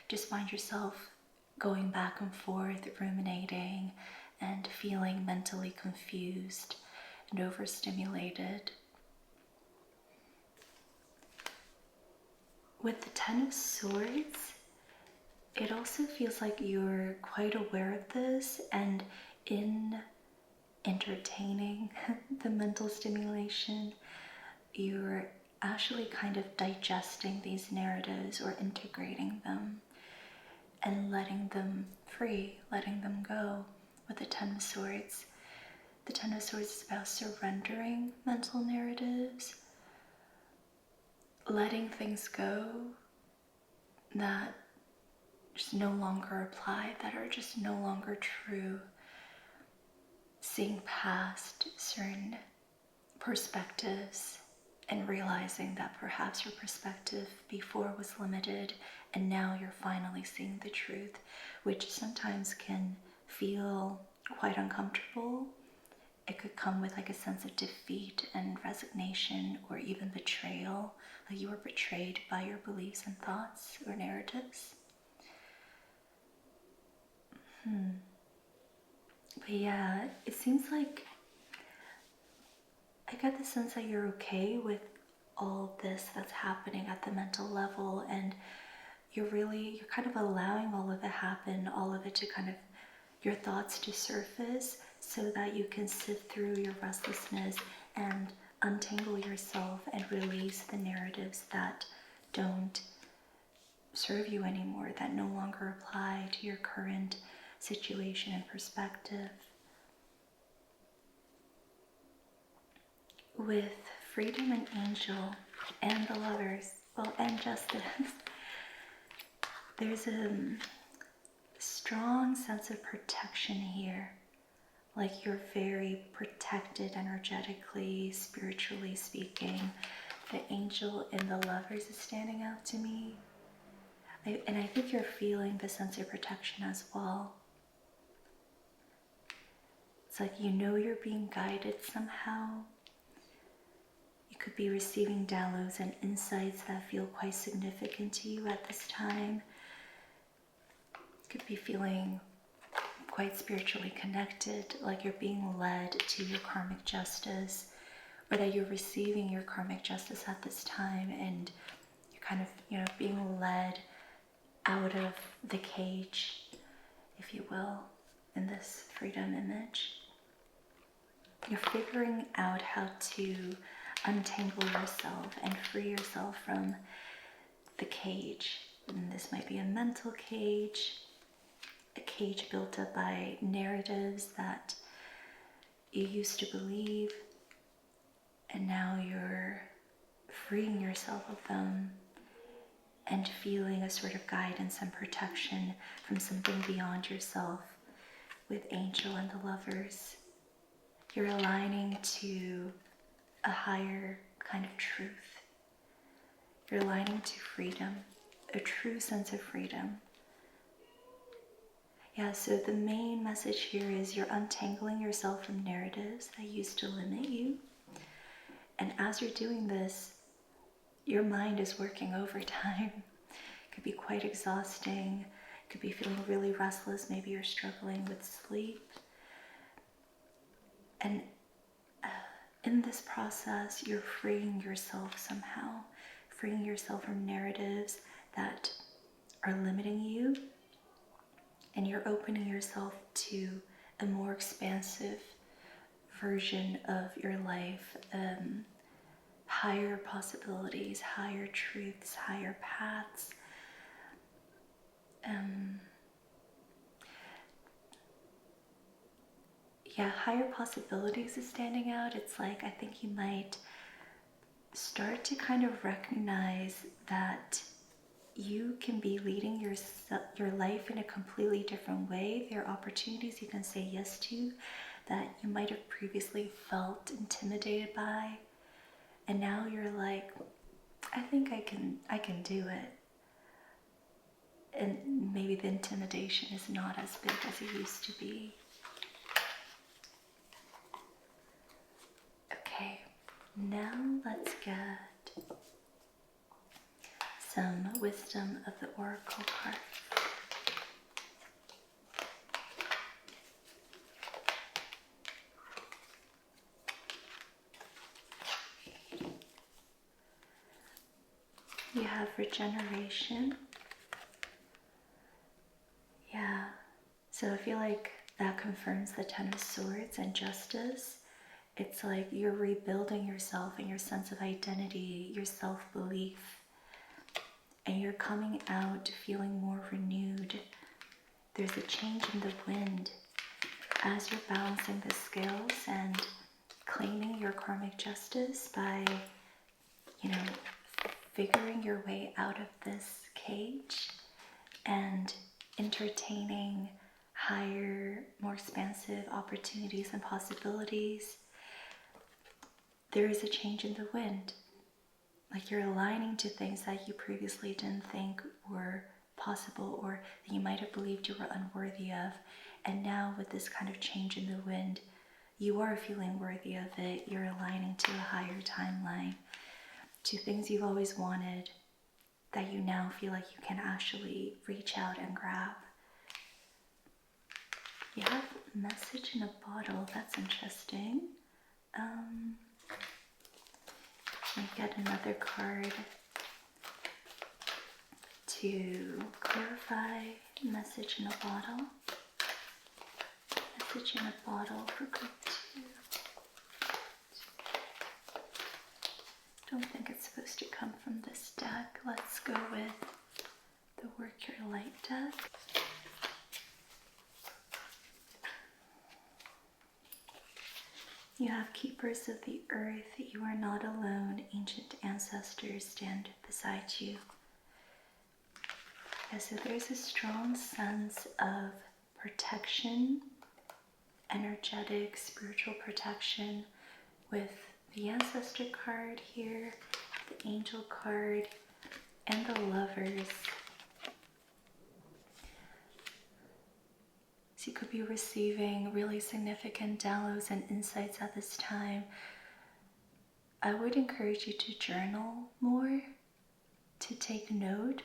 just find yourself going back and forth, ruminating and feeling mentally confused and overstimulated. With the Ten of Swords, it also feels like you're quite aware of this, and in entertaining the mental stimulation, you're actually kind of digesting these narratives or integrating them. and letting them free, letting them go with the Ten of Swords. The Ten of Swords is about surrendering mental narratives, letting things go that just no longer apply, that are just no longer true, seeing past certain perspectives and realizing that perhaps your perspective before was limited and now you're finally seeing the truth, which sometimes can feel quite uncomfortable. It could come with like a sense of defeat and resignation, or even betrayal, like you were betrayed by your beliefs and thoughts or narratives. But yeah, it seems like I get the sense that you're okay with all of this that's happening at the mental level, and you're kind of allowing all of it happen, all of it to kind of, your thoughts to surface, so that you can sift through your restlessness and untangle yourself and release the narratives that don't serve you anymore, that no longer apply to your current situation and perspective. With Freedom and Angel and the Lovers, well, and Justice, there's a strong sense of protection here. Like you're very protected energetically, spiritually speaking. The Angel and the Lovers is standing out to me. And I think you're feeling the sense of protection as well. It's like you know you're being guided somehow. You could be receiving downloads and insights that feel quite significant to you at this time. You could be feeling quite spiritually connected, like you're being led to your karmic justice, or that you're receiving your karmic justice at this time, and you're kind of, being led out of the cage, if you will, in this freedom image. You're figuring out how to untangle yourself and free yourself from the cage. And this might be a mental cage, a cage built up by narratives that you used to believe, and now you're freeing yourself of them and feeling a sort of guidance and protection from something beyond yourself with Angel and the Lovers. You're aligning to a higher kind of truth. You're aligning to freedom, a true sense of freedom. Yeah, so the main message here is you're untangling yourself from narratives that used to limit you. And as you're doing this, your mind is working overtime. It could be quite exhausting. It could be feeling really restless. Maybe you're struggling with sleep. And in this process, you're freeing yourself somehow, freeing yourself from narratives that are limiting you, and you're opening yourself to a more expansive version of your life, higher possibilities, higher truths, higher paths. Higher possibilities is standing out. It's like, I think you might start to kind of recognize that you can be leading your life in a completely different way. There are opportunities you can say yes to that you might have previously felt intimidated by, and now you're like, I think I can do it. And maybe the intimidation is not as big as it used to be. Okay, now let's get some wisdom of the Oracle card. You have regeneration. Yeah, so I feel like that confirms the Ten of Swords and Justice. It's like you're rebuilding yourself and your sense of identity, your self-belief. and you're coming out feeling more renewed. There's a change in the wind as you're balancing the scales and claiming your karmic justice by, figuring your way out of this cage and entertaining higher, more expansive opportunities and possibilities. There is a change in the wind. Like you're aligning to things that you previously didn't think were possible, or that you might have believed you were unworthy of. And now with this kind of change in the wind, you are feeling worthy of it. You're aligning to a higher timeline, to things you've always wanted that you now feel like you can actually reach out and grab. You have a message in a bottle. That's interesting. Let me get another card to clarify. Message in a bottle. Message in a bottle for group 2. Don't think it's supposed to come from this deck. Let's go with the Work Your Light deck. You have Keepers of the Earth. You are not alone. Ancient ancestors stand beside you. Yeah, so there's a strong sense of protection, energetic, spiritual protection with the Ancestor card here, the Angel card, and the Lovers. So you could be receiving really significant downloads and insights at this time. I would encourage you to journal more, to take note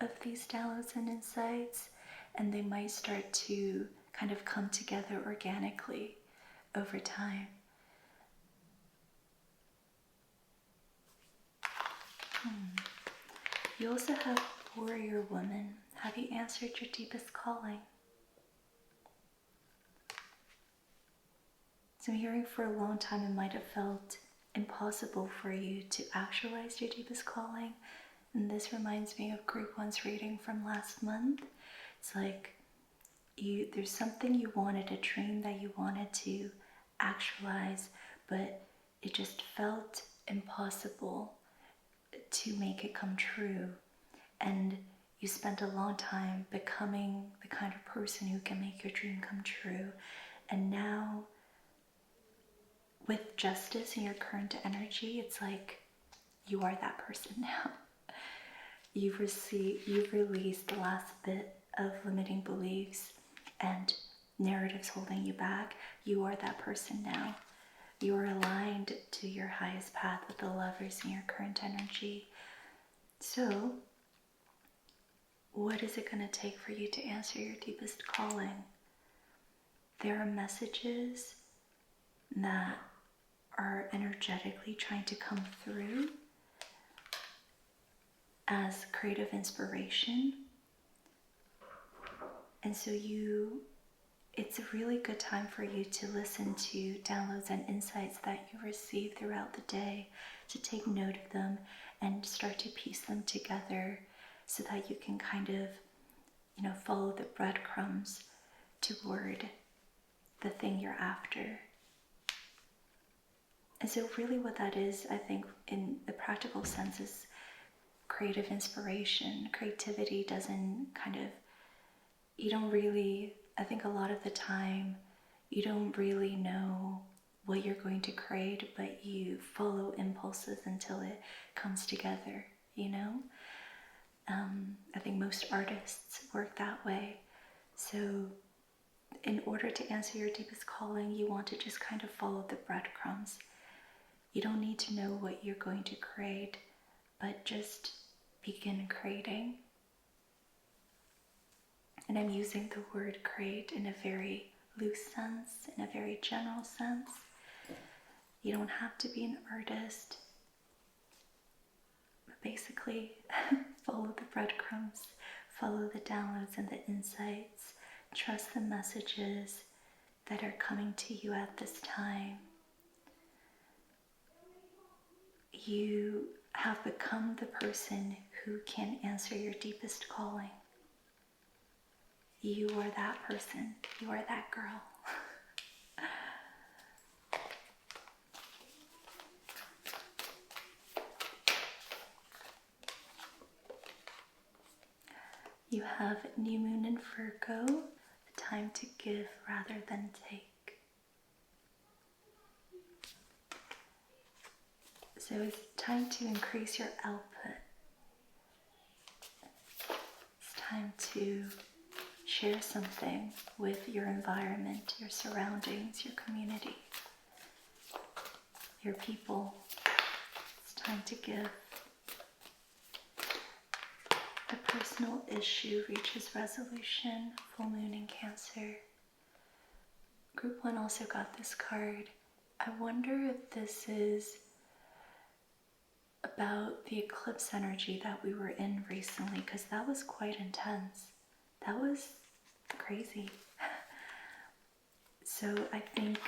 of these downloads and insights, and they might start to kind of come together organically over time. You also have Warrior Woman. Have you answered your deepest calling? So I'm hearing for a long time it might have felt impossible for you to actualize your deepest calling. And this reminds me of Group 1's reading from last month. It's like there's something you wanted, a dream that you wanted to actualize, but it just felt impossible to make it come true. And you spent a long time becoming the kind of person who can make your dream come true. And now, with justice in your current energy, it's like you are that person now. You've released the last bit of limiting beliefs and narratives holding you back. You are that person now. You are aligned to your highest path with the Lovers in your current energy. So, what is it going to take for you to answer your deepest calling? There are messages that are energetically trying to come through as creative inspiration. And so it's a really good time for you to listen to downloads and insights that you receive throughout the day, to take note of them and start to piece them together so that you can kind of, follow the breadcrumbs toward the thing you're after. And so really what that is, I think, in the practical sense, is creative inspiration. Creativity doesn't I think a lot of the time, you don't really know what you're going to create, but you follow impulses until it comes together, I think most artists work that way. So in order to answer your deepest calling, you want to just kind of follow the breadcrumbs. You don't need to know what you're going to create, but just begin creating. And I'm using the word create in a very loose sense, in a very general sense. You don't have to be an artist, but basically follow the breadcrumbs, follow the downloads and the insights, trust the messages that are coming to you at this time. You have become the person who can answer your deepest calling. You are that person. You are that girl. You have new moon in Virgo, the time to give rather than take. So it's time to increase your output. It's time to share something with your environment, your surroundings, your community, your people. It's time to give. A personal issue reaches resolution, full moon in Cancer. Group 1 also got this card. I wonder if this is about the eclipse energy that we were in recently, because that was quite intense. That was crazy. So I think,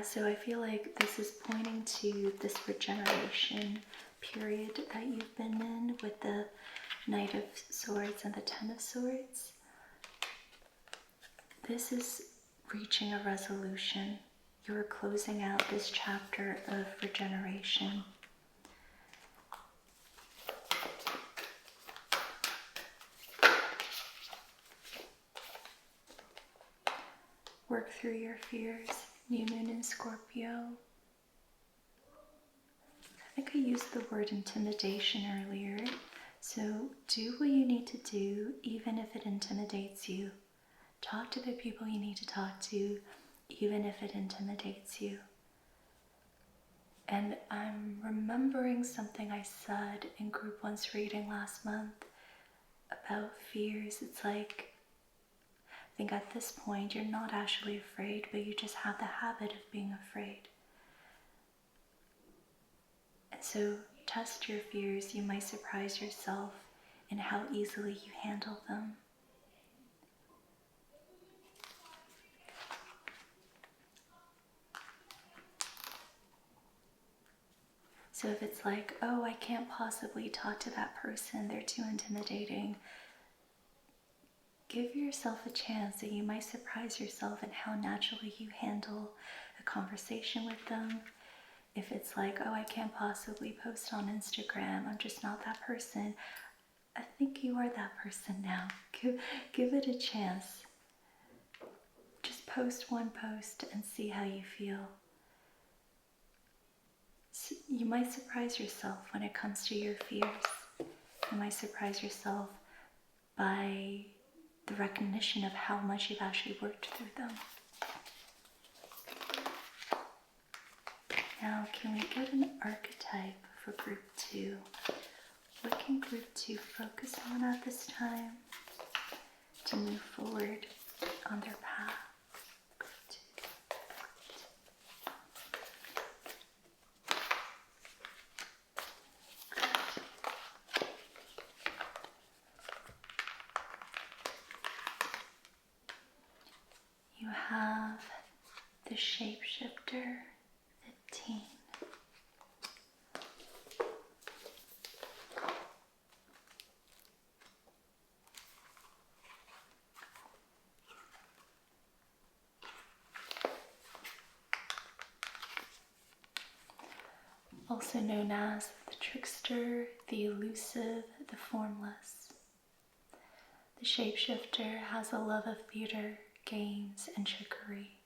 so I feel like this is pointing to this regeneration period that you've been in with the Knight of Swords and the Ten of Swords. This is reaching a resolution. You're closing out this chapter of regeneration. Work through your fears. New moon in Scorpio. I think I used the word intimidation earlier. So do what you need to do, even if it intimidates you. Talk to the people you need to talk to, even if it intimidates you. And I'm remembering something I said in Group 1's reading last month about fears. It's like, I think at this point you're not actually afraid, but you just have the habit of being afraid. And so test your fears. You might surprise yourself in how easily you handle them. So if it's like, oh, I can't possibly talk to that person, they're too intimidating, give yourself a chance, and you might surprise yourself in how naturally you handle a conversation with them. If it's like, oh, I can't possibly post on Instagram, I'm just not that person, I think you are that person now. Give it a chance. Just post one post and see how you feel. You might surprise yourself when it comes to your fears. You might surprise yourself by the recognition of how much you've actually worked through them. Now, can we get an archetype for Group 2? What can Group 2 focus on at this time to move forward on their path? You have the Shapeshifter 15. Also known as the Trickster, the Elusive, the Formless. The Shapeshifter has a love of theater, games, and trickery.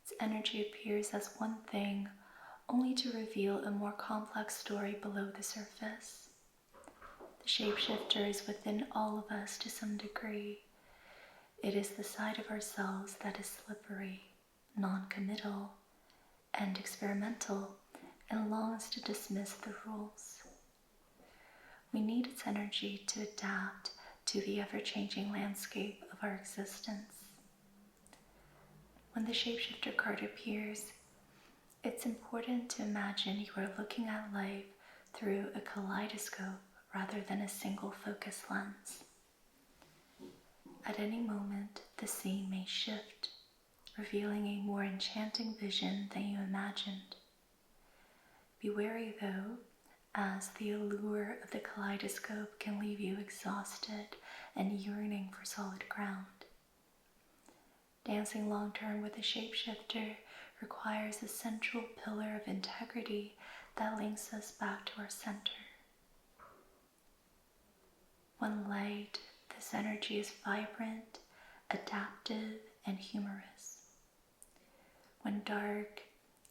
Its energy appears as one thing, only to reveal a more complex story below the surface. The Shapeshifter is within all of us to some degree. It is the side of ourselves that is slippery, non-committal, and experimental, and longs to dismiss the rules. We need its energy to adapt to the ever-changing landscape of our existence. When the Shapeshifter card appears, it's important to imagine you are looking at life through a kaleidoscope rather than a single focus lens. At any moment, the scene may shift, revealing a more enchanting vision than you imagined. Be wary though, as the allure of the kaleidoscope can leave you exhausted and yearning for solid ground. Dancing long-term with a shapeshifter requires a central pillar of integrity that links us back to our center. When light, this energy is vibrant, adaptive, and humorous. When dark,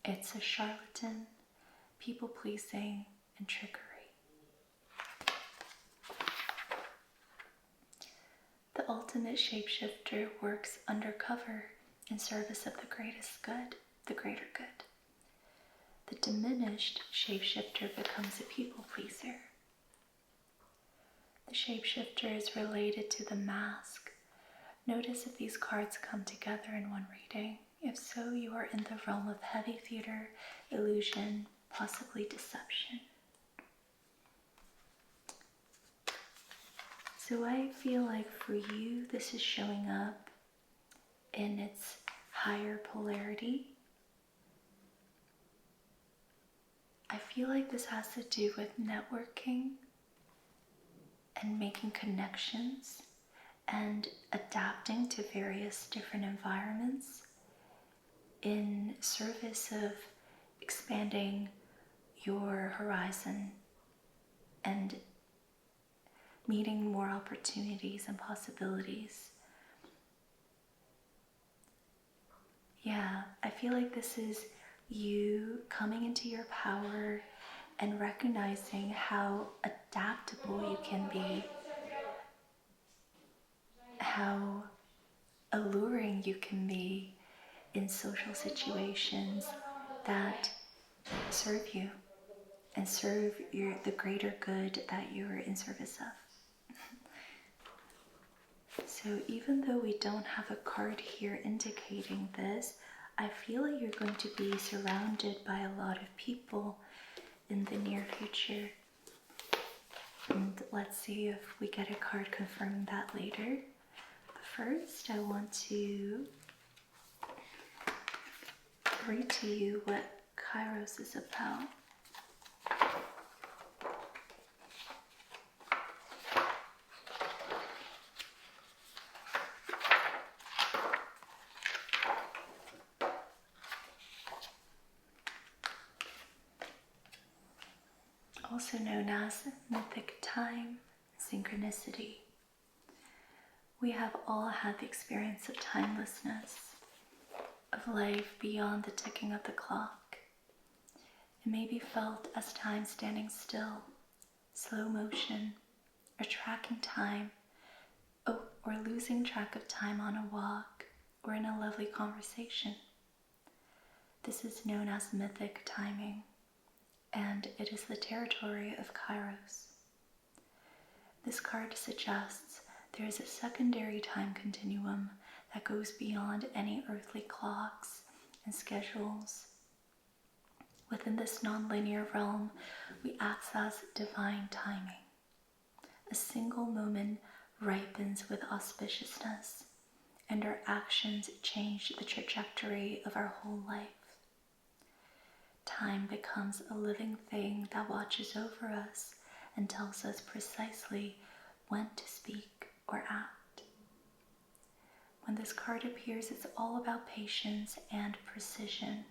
it's a charlatan, people-pleasing, and trickery. The ultimate shapeshifter works undercover in service of the greatest good, the greater good. The diminished shapeshifter becomes a people-pleaser. The shapeshifter is related to the mask. Notice if these cards come together in one reading. If so, you are in the realm of heavy theater, illusion, possibly deception. So I feel like for you, this is showing up in its higher polarity. I feel like this has to do with networking and making connections and adapting to various different environments in service of expanding your horizon and meeting more opportunities and possibilities. Yeah, I feel like this is you coming into your power and recognizing how adaptable you can be, how alluring you can be in social situations that serve you and serve the greater good that you're in service of. So even though we don't have a card here indicating this, I feel like you're going to be surrounded by a lot of people in the near future. And let's see if we get a card confirming that later. But first, I want to read to you what Kairos is about. Also known as mythic time, synchronicity. We have all had the experience of timelessness, of life beyond the ticking of the clock. It may be felt as time standing still, slow motion, or tracking time, or losing track of time on a walk or in a lovely conversation. This is known as mythic timing, and it is the territory of Kairos. This card suggests there is a secondary time continuum that goes beyond any earthly clocks and schedules. Within this non-linear realm, we access divine timing. A single moment ripens with auspiciousness, and our actions change the trajectory of our whole life. Time becomes a living thing that watches over us and tells us precisely when to speak or act. When this card appears, it's all about patience and precision.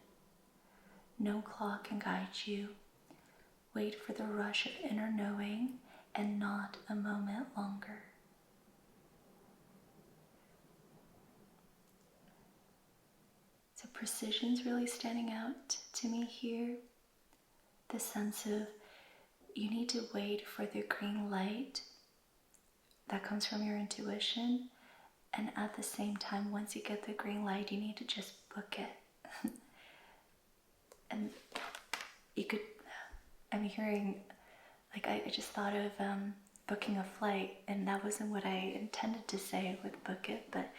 No clock can guide you. Wait for the rush of inner knowing and not a moment longer. So precision's really standing out to me here. The sense of you need to wait for the green light that comes from your intuition, and at the same time, once you get the green light, you need to just book it. And you could, I'm hearing, like I just thought of booking a flight, and that wasn't what I intended to say with book it, but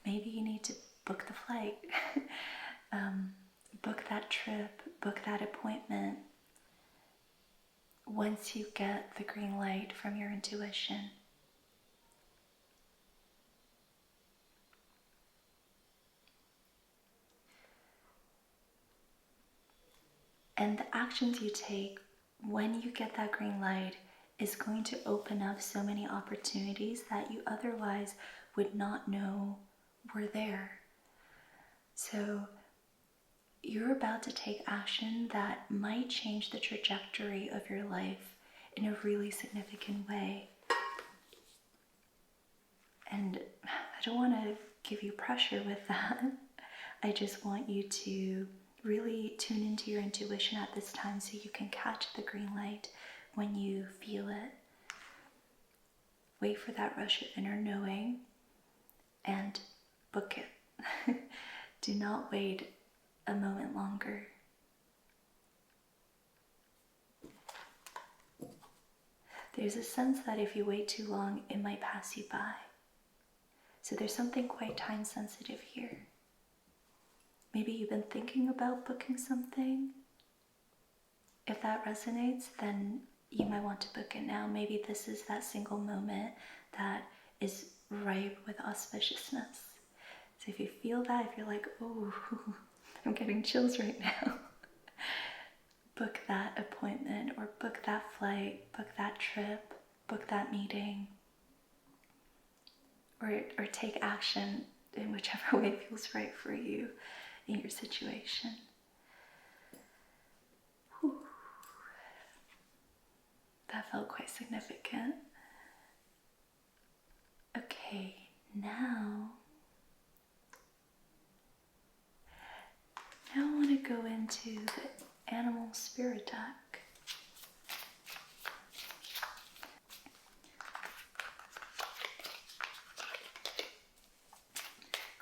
maybe you need to book the flight. Book that trip, book that appointment once you get the green light from your intuition. And the actions you take when you get that green light is going to open up so many opportunities that you otherwise would not know were there. So you're about to take action that might change the trajectory of your life in a really significant way. And I don't want to give you pressure with that. I just want you to really tune into your intuition at this time so you can catch the green light when you feel it. Wait for that rush of inner knowing and book it. Do not wait a moment longer. There's a sense that if you wait too long, it might pass you by. So there's something quite time sensitive here. Maybe you've been thinking about booking something. If that resonates, then you might want to book it now. Maybe this is that single moment that is ripe with auspiciousness. So if you feel that, if you're like, oh, I'm getting chills right now, book that appointment or book that flight, book that trip, book that meeting, or take action in whichever way feels right for you in your situation. Whew. That felt quite significant. Okay, now I want to go into the animal spirit deck.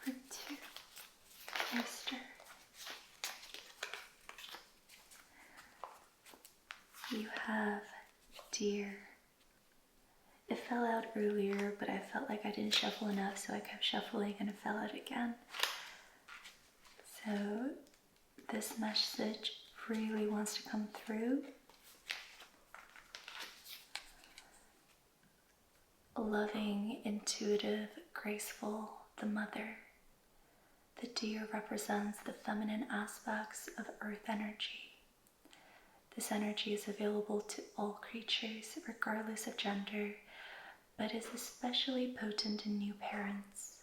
Group 2, oyster. You have deer. It fell out earlier, but I felt like I didn't shuffle enough, so I kept shuffling and it fell out again. So this message really wants to come through. Loving, intuitive, graceful, the mother. The deer represents the feminine aspects of earth energy. This energy is available to all creatures, regardless of gender, but is especially potent in new parents.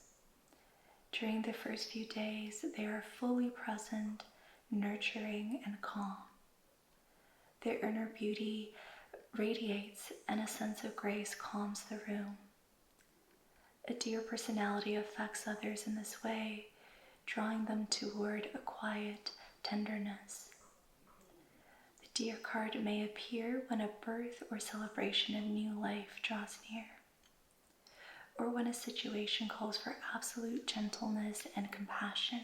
During the first few days, they are fully present, nurturing, and calm. Their inner beauty radiates, and a sense of grace calms the room. A deer personality affects others in this way, drawing them toward a quiet tenderness. The deer card may appear when a birth or celebration of new life draws near, or when a situation calls for absolute gentleness and compassion.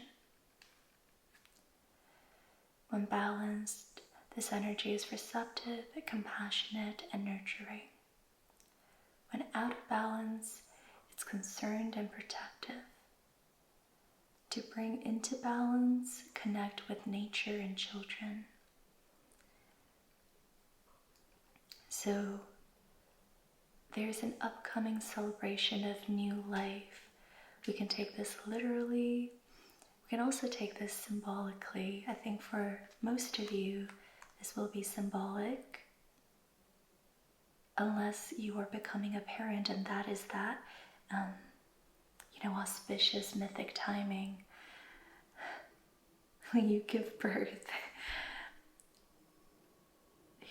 When balanced, this energy is receptive, compassionate, and nurturing. When out of balance, it's concerned and protective. To bring into balance, connect with nature and children. So, there's an upcoming celebration of new life. We can take this literally. We can also take this symbolically. I think for most of you, this will be symbolic. Unless you are becoming a parent, and that is that, auspicious mythic timing when you give birth.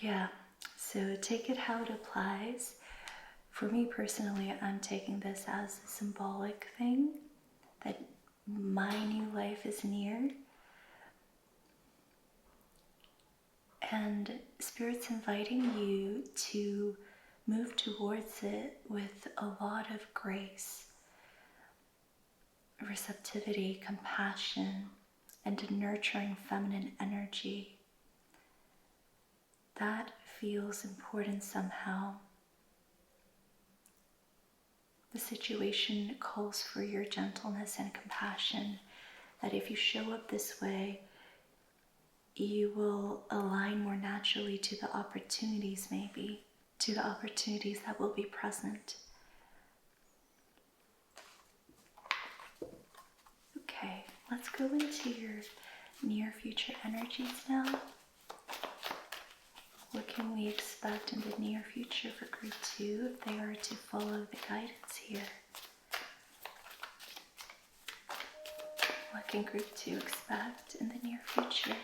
Yeah, so take it how it applies. For me personally, I'm taking this as a symbolic thing, that my new life is near. And Spirit's inviting you to move towards it with a lot of grace, receptivity, compassion, and a nurturing feminine energy. That feels important somehow. The situation calls for your gentleness and compassion, that if you show up this way, you will align more naturally to the opportunities that will be present. Okay, let's go into your near future energies now. What can we expect in the near future for group 2 if they are to follow the guidance here? What can group 2 expect in the near future?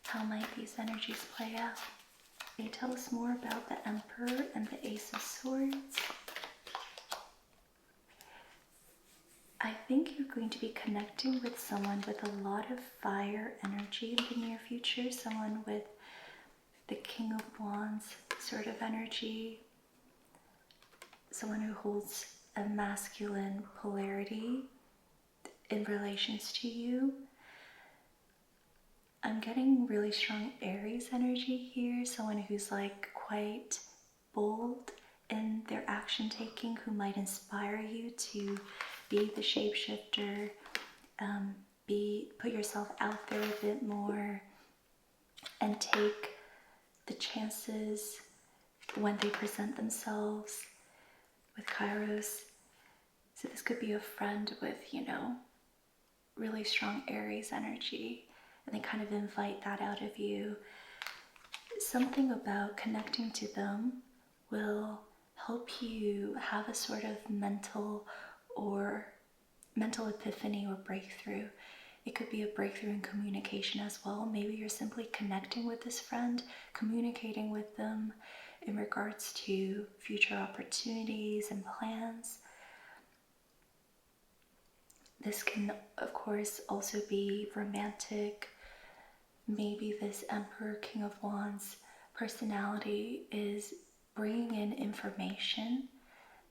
How might these energies play out? Can you tell us more about the Emperor and the Ace of Swords? I think you're going to be connecting with someone with a lot of fire energy in the near future, someone with the King of Wands sort of energy, someone who holds a masculine polarity in relations to you. I'm getting really strong Aries energy here, someone who's like quite bold in their action taking, who might inspire you to be the shapeshifter, put yourself out there a bit more and take the chances when they present themselves with Kairos. So this could be a friend with, really strong Aries energy, and they kind of invite that out of you. Something about connecting to them will help you have a sort of mental epiphany or breakthrough. It could be a breakthrough in communication as well. Maybe you're simply connecting with this friend, communicating with them in regards to future opportunities and plans. This can, of course, also be romantic. Maybe this Emperor, King of Wands personality is bringing in information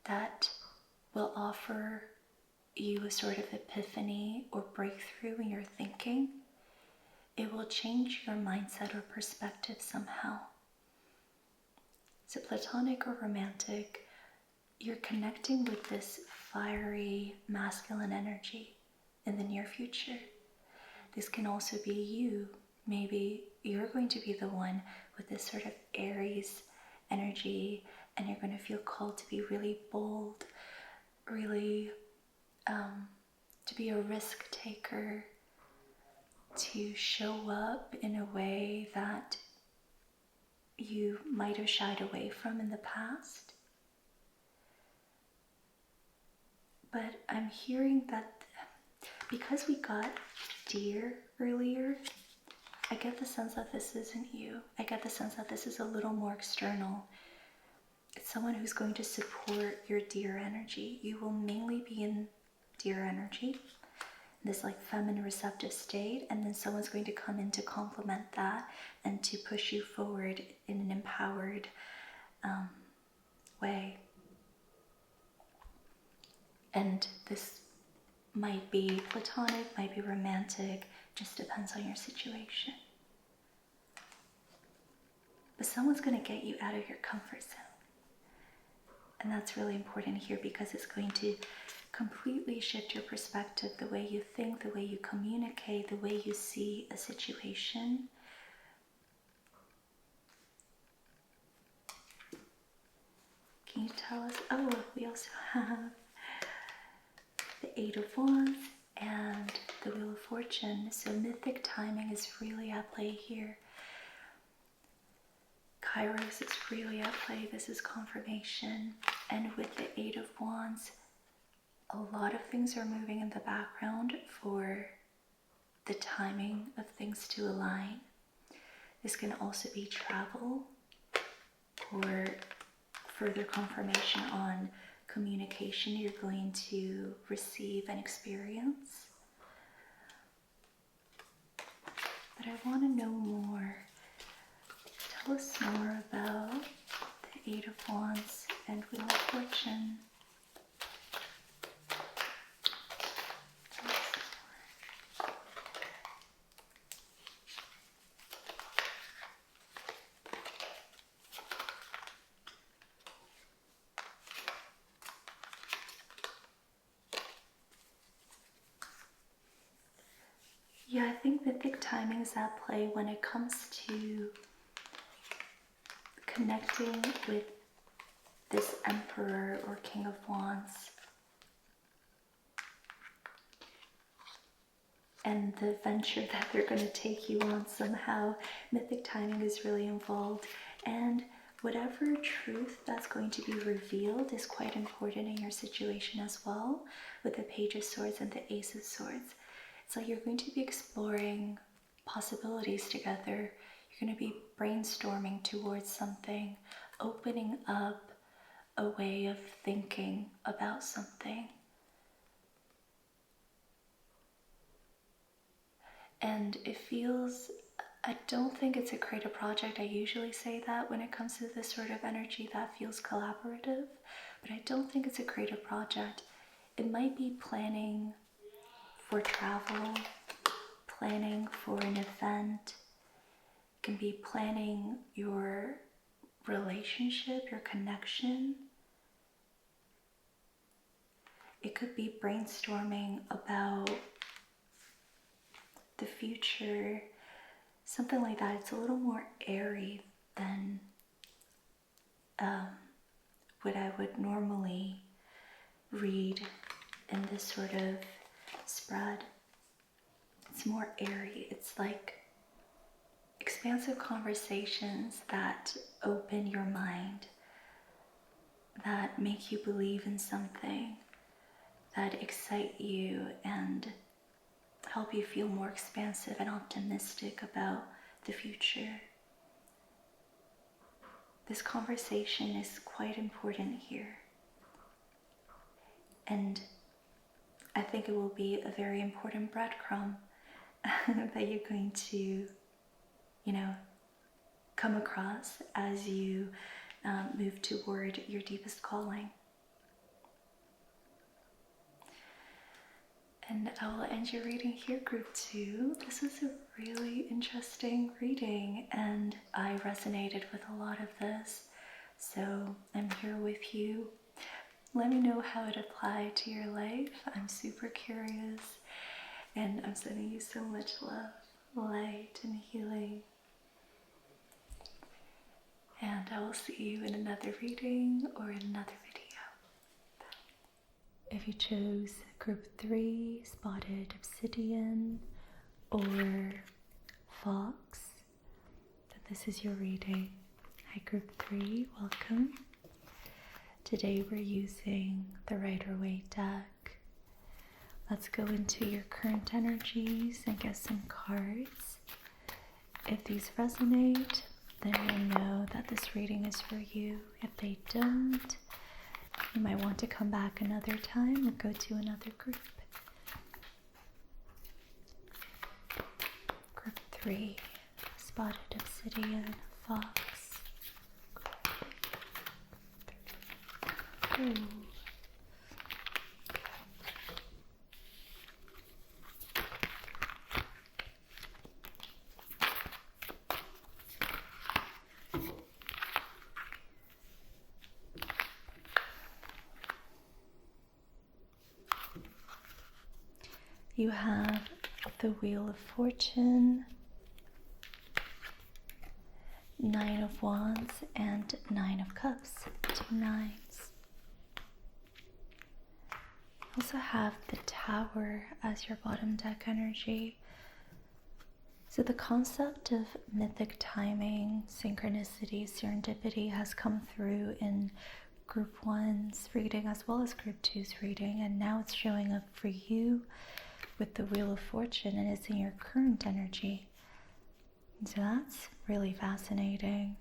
that will offer you a sort of epiphany or breakthrough in your thinking. It will change your mindset or perspective somehow. So platonic or romantic, you're connecting with this fiery masculine energy in the near future. This can also be you. Maybe you're going to be the one with this sort of Aries energy, and you're going to feel called to be really bold, really to be a risk taker, to show up in a way that you might have shied away from in the past. But I'm hearing that because we got Deer earlier, I get the sense that this isn't you. I get the sense that this is a little more external. It's someone who's going to support your Deer energy. You will mainly be in Deer energy, this like feminine receptive state, and then someone's going to come in to complement that and to push you forward in an empowered way. And this might be platonic, might be romantic, just depends on your situation. But someone's going to get you out of your comfort zone. And that's really important here because it's going to completely shift your perspective, the way you think, the way you communicate, the way you see a situation. Can you tell us? Oh, we also have the Eight of Wands and the Wheel of Fortune. So mythic timing is really at play here. Kairos is really at play. This is confirmation. And with the Eight of Wands, a lot of things are moving in the background for the timing of things to align. This can also be travel or further confirmation on communication you're going to receive and experience. But I want to know more. Tell us more about the Eight of Wands and Wheel of Fortune. Yeah, I think mythic timing is at play when it comes to connecting with this Emperor or King of Wands. and the venture that they're going to take you on somehow. Mythic timing is really involved, and whatever truth that's going to be revealed is quite important in your situation as well, with the Page of Swords and the Ace of Swords. It's like you're going to be exploring possibilities together. You're going to be brainstorming towards something, opening up a way of thinking about something. And it feels, I don't think it's a creative project. I usually say that when it comes to this sort of energy that feels collaborative, but I don't think it's a creative project. It might be planning for travel, planning for an event. It can be planning your relationship, your connection. It could be brainstorming about the future, something like that. It's a little more airy than what I would normally read in this sort of spread. It's more airy. It's like expansive conversations that open your mind, that make you believe in something, that excite you and help you feel more expansive and optimistic about the future. This conversation is quite important here. And I think it will be a very important breadcrumb that you're going to, come across as you move toward your deepest calling. And I will end your reading here, Group 2. This was a really interesting reading, and I resonated with a lot of this. So I'm here with you. Let me know how it applied to your life. I'm super curious, and I'm sending you so much love, light, and healing. And I will see you in another reading or in another video. If you chose Group 3, Spotted Obsidian, or Fox, then this is your reading. Hi Group 3, welcome. Today we're using the Rider-Waite deck. Let's go into your current energies and get some cards. If these resonate, then you'll know that this reading is for you. If they don't, you might want to come back another time or go to another group. Group 3, Spotted Obsidian, Fox. Ooh. You have the Wheel of Fortune, 9 of Wands, and 9 of Cups, 2 nines. You also have the Tower as your bottom deck energy. So the concept of mythic timing, synchronicity, serendipity has come through in Group 1's reading as well as Group 2's reading, and now it's showing up for you with the Wheel of Fortune, and it's in your current energy. And so that's really fascinating.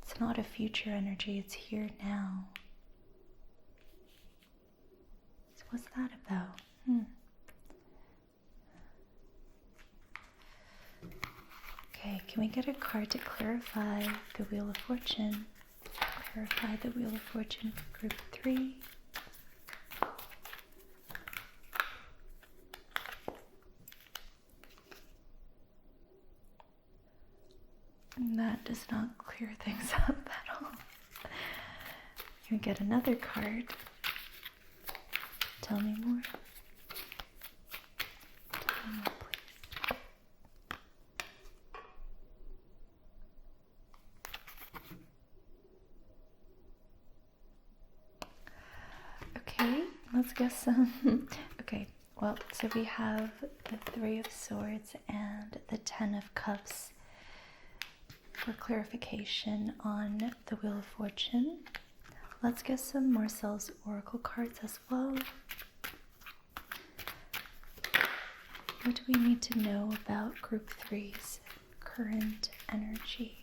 It's not a future energy, it's here now. So what's that about? Okay, can we get a card to clarify the Wheel of Fortune? Clarify the Wheel of Fortune for Group 3. And that does not clear things up at all. Can we get another card? Tell me more. Tell me more, please. Okay, let's get some. Okay, Well, so we have the Three of Swords and the Ten of Cups for clarification on the Wheel of Fortune. Let's get some Marcel's Oracle cards as well. What do we need to know about Group 3's current energy?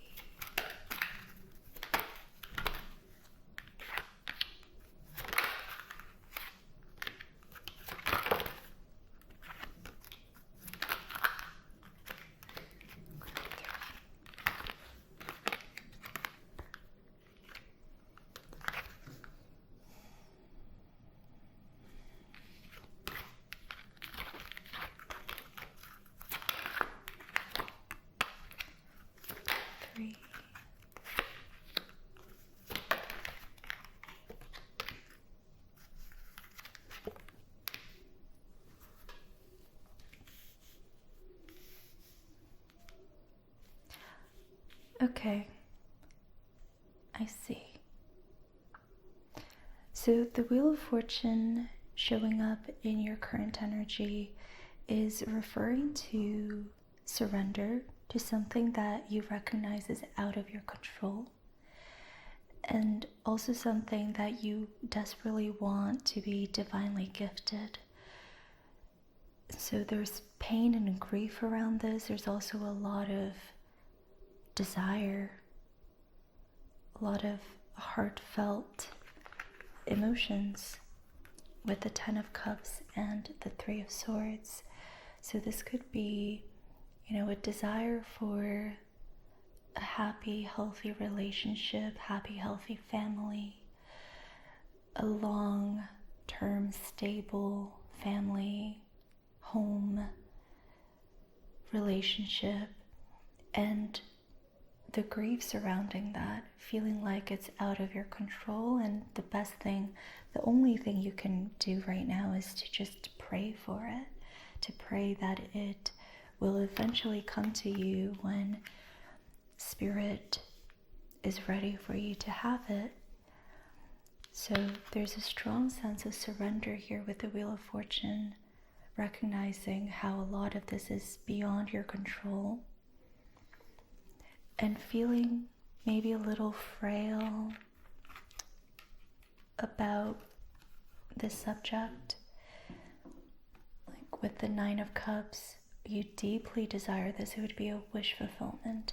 Okay, I see. So the Wheel of Fortune showing up in your current energy is referring to surrender to something that you recognize is out of your control, and also something that you desperately want to be divinely gifted. So there's pain and grief around this. There's also a lot of desire, a lot of heartfelt emotions with the Ten of Cups and the Three of Swords. So this could be, a desire for a happy, healthy relationship, happy, healthy family, a long-term, stable family, home, relationship, and the grief surrounding that, feeling like it's out of your control. And the only thing you can do right now is to just pray for it, to pray that it will eventually come to you when Spirit is ready for you to have it. So there's a strong sense of surrender here with the Wheel of Fortune, recognizing how a lot of this is beyond your control, and feeling maybe a little frail about this subject. Like with the Nine of Cups, you deeply desire this. It would be a wish fulfillment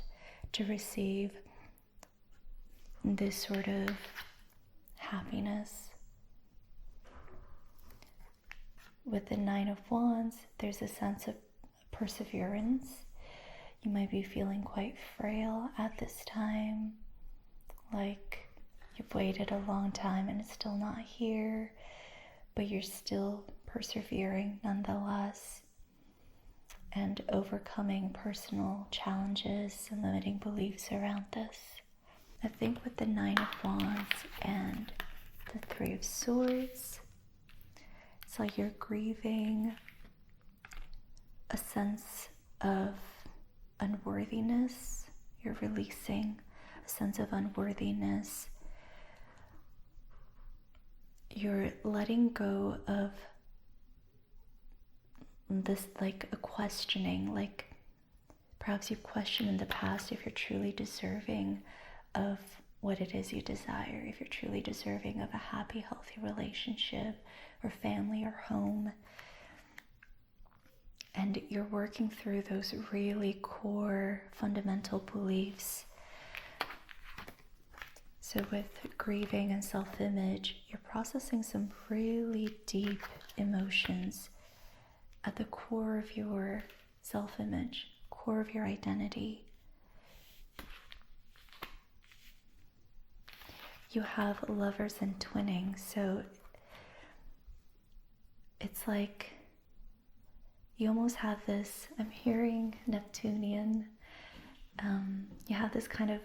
to receive this sort of happiness. With the Nine of Wands, there's a sense of perseverance. You might be feeling quite frail at this time, like you've waited a long time and it's still not here, but you're still persevering nonetheless and overcoming personal challenges and limiting beliefs around this. I think with the Nine of Wands and the Three of Swords, it's like you're grieving a sense of unworthiness. You're releasing a sense of unworthiness. You're letting go of this, like a questioning, like perhaps you've questioned in the past if you're truly deserving of what it is you desire, if you're truly deserving of a happy, healthy relationship or family or home. And you're working through those really core fundamental beliefs. So with grieving and self-image, you're processing some really deep emotions at the core of your self-image, core of your identity. You have Lovers and Twinning, so it's like you almost have this, I'm hearing Neptunian, you have this kind of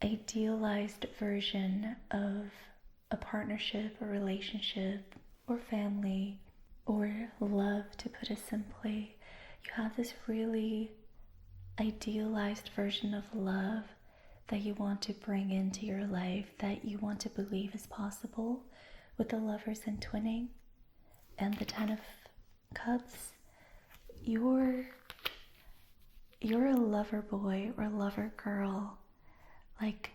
idealized version of a partnership, a relationship, or family, or love, to put it simply. You have this really idealized version of love that you want to bring into your life, that you want to believe is possible with the Lovers and Twinning. and the Ten of Cups, you're a lover boy or lover girl. Like,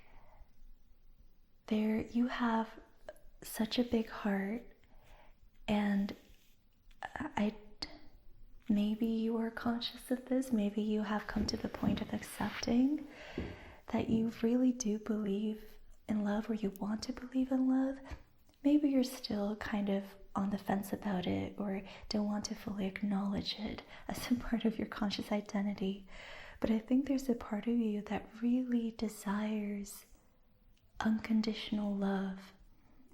you have such a big heart, and maybe you are conscious of this, maybe you have come to the point of accepting that you really do believe in love, or you want to believe in love. Maybe you're still kind of on the fence about it, or don't want to fully acknowledge it as a part of your conscious identity. But I think there's a part of you that really desires unconditional love,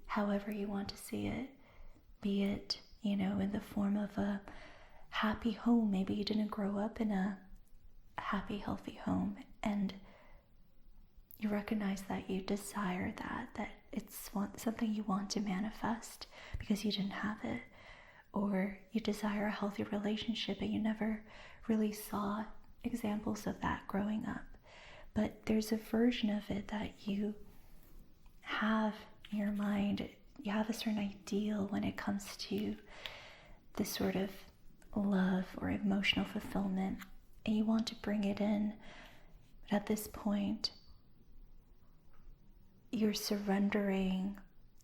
however you want to see it. Be it, in the form of a happy home. Maybe you didn't grow up in a happy, healthy home, and you recognize that you desire that it's something you want to manifest because you didn't have it. Or you desire a healthy relationship, and you never really saw examples of that growing up. But there's a version of it that you have in your mind. You have a certain ideal when it comes to this sort of love or emotional fulfillment, and you want to bring it in. But at this point, you're surrendering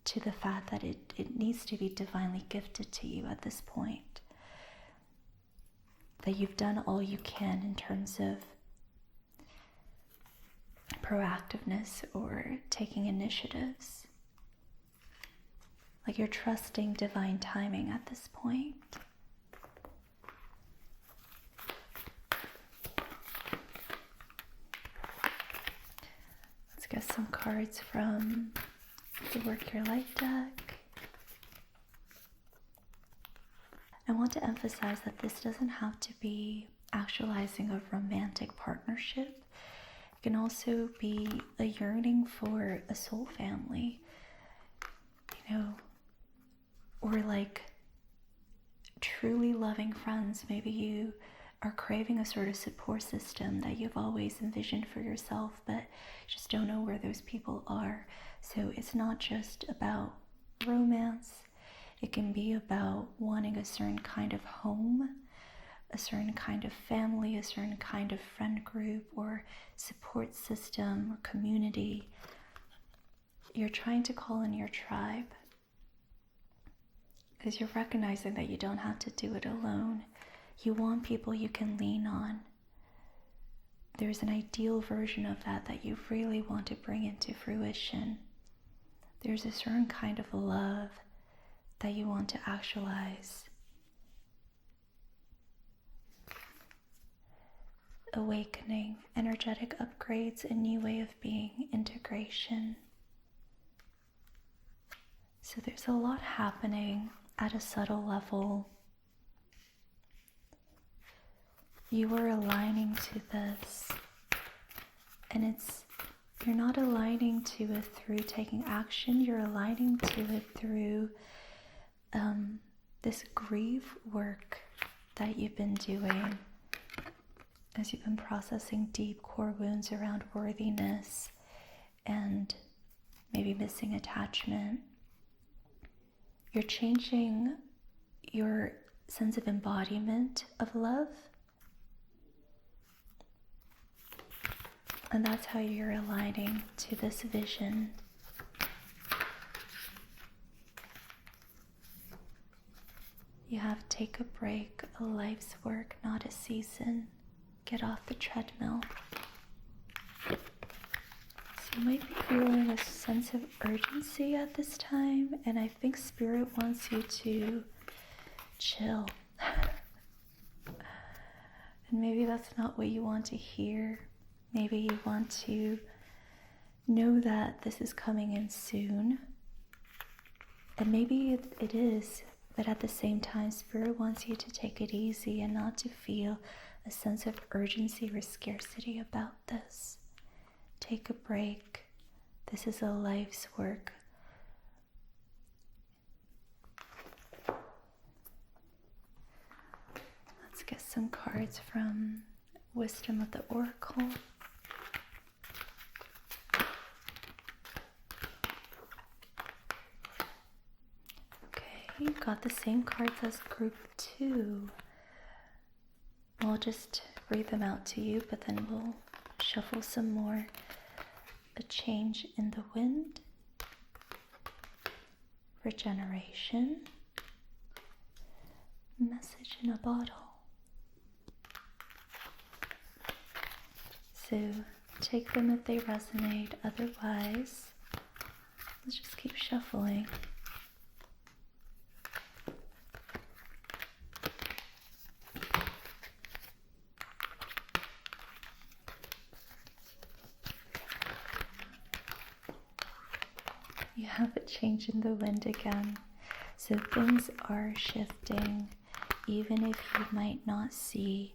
to the fact that it needs to be divinely gifted to you at this point. That you've done all you can in terms of proactiveness or taking initiatives. Like, you're trusting divine timing at this point. Let's get some cards from the Work Your Life deck. I want to emphasize that this doesn't have to be actualizing a romantic partnership. It can also be a yearning for a soul family, or like truly loving friends. Maybe you are craving a sort of support system that you've always envisioned for yourself, but just don't know where those people are. So it's not just about romance. It can be about wanting a certain kind of home, a certain kind of family, a certain kind of friend group or support system or community. You're trying to call in your tribe because you're recognizing that you don't have to do it alone. You want people you can lean on. There's an ideal version of that you really want to bring into fruition. There's a certain kind of love that you want to actualize. Awakening, energetic upgrades, a new way of being, integration. So there's a lot happening at a subtle level. You are aligning to this, and you're not aligning to it through taking action. You're aligning to it through this grief work that you've been doing as you've been processing deep core wounds around worthiness and maybe missing attachment. You're changing your sense of embodiment of love. And that's how you're aligning to this vision. You have take a break, a life's work, not a season. Get off the treadmill. So you might be feeling a sense of urgency at this time, and I think Spirit wants you to chill. And maybe that's not what you want to hear. Maybe you want to know that this is coming in soon. And maybe it is, but at the same time, Spirit wants you to take it easy and not to feel a sense of urgency or scarcity about this. Take a break. This is a life's work. Let's get some cards from Wisdom of the Oracle. Okay, you got the same cards as group 2. I'll just read them out to you, but then we'll shuffle some more. A change in the wind, regeneration, message in a bottle. So take them if they resonate, otherwise let's just keep shuffling. You have a change in the wind again. So things are shifting, even if you might not see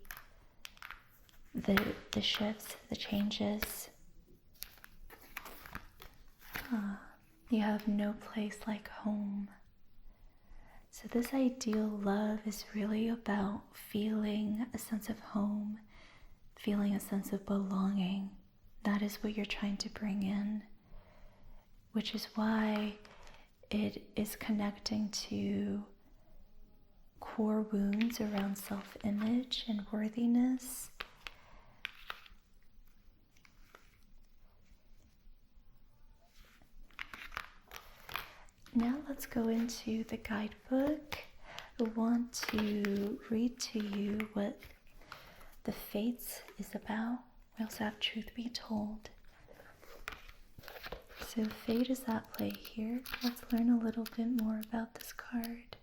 the shifts, the changes. You have no place like home. So this ideal love is really about feeling a sense of home, feeling a sense of belonging. That is what you're trying to bring in, which is why it is connecting to core wounds around self-image and worthiness. Now let's go into the guidebook. I want to read to you what the Fates is about. We also have Truth Be Told. So fate is at play here. Let's learn a little bit more about this card.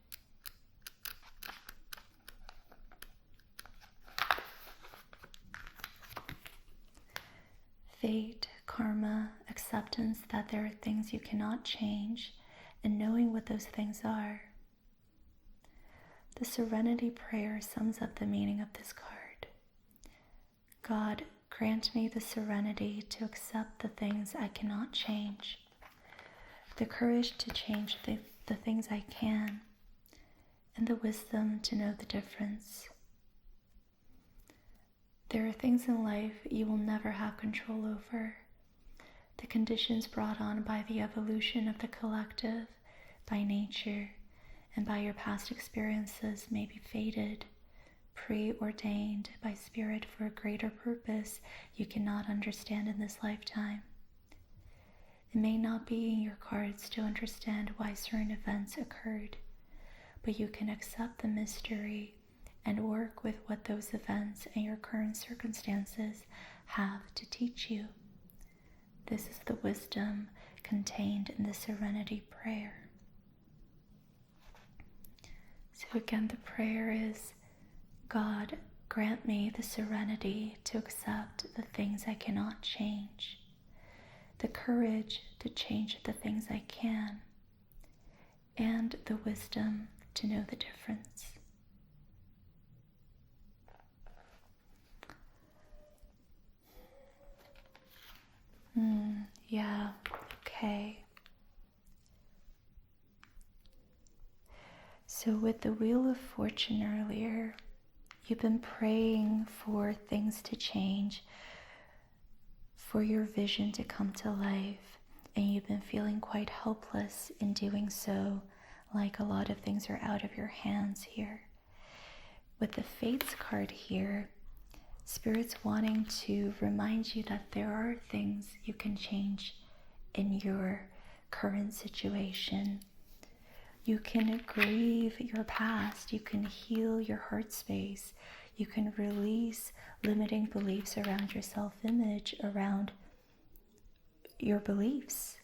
Fate, karma, acceptance that there are things you cannot change, and knowing what those things are. The Serenity Prayer sums up the meaning of this card. God, grant me the serenity to accept the things I cannot change, the courage to change the things I can, and the wisdom to know the difference. There are things in life you will never have control over. The conditions brought on by the evolution of the collective, by nature, and by your past experiences may be fated, preordained by spirit for a greater purpose you cannot understand in this lifetime. It may not be in your cards to understand why certain events occurred, but you can accept the mystery and work with what those events and your current circumstances have to teach you. This is the wisdom contained in the Serenity Prayer. So again, the prayer is, God, grant me the serenity to accept the things I cannot change, the courage to change the things I can, and the wisdom to know the difference. Yeah, okay. So with the Wheel of Fortune earlier, you've been praying for things to change, for your vision to come to life, and you've been feeling quite helpless in doing so, like a lot of things are out of your hands here. With the Fates card here, Spirit's wanting to remind you that there are things you can change in your current situation. You can grieve your past, you can heal your heart space, you can release limiting beliefs around your self-image, around your beliefs.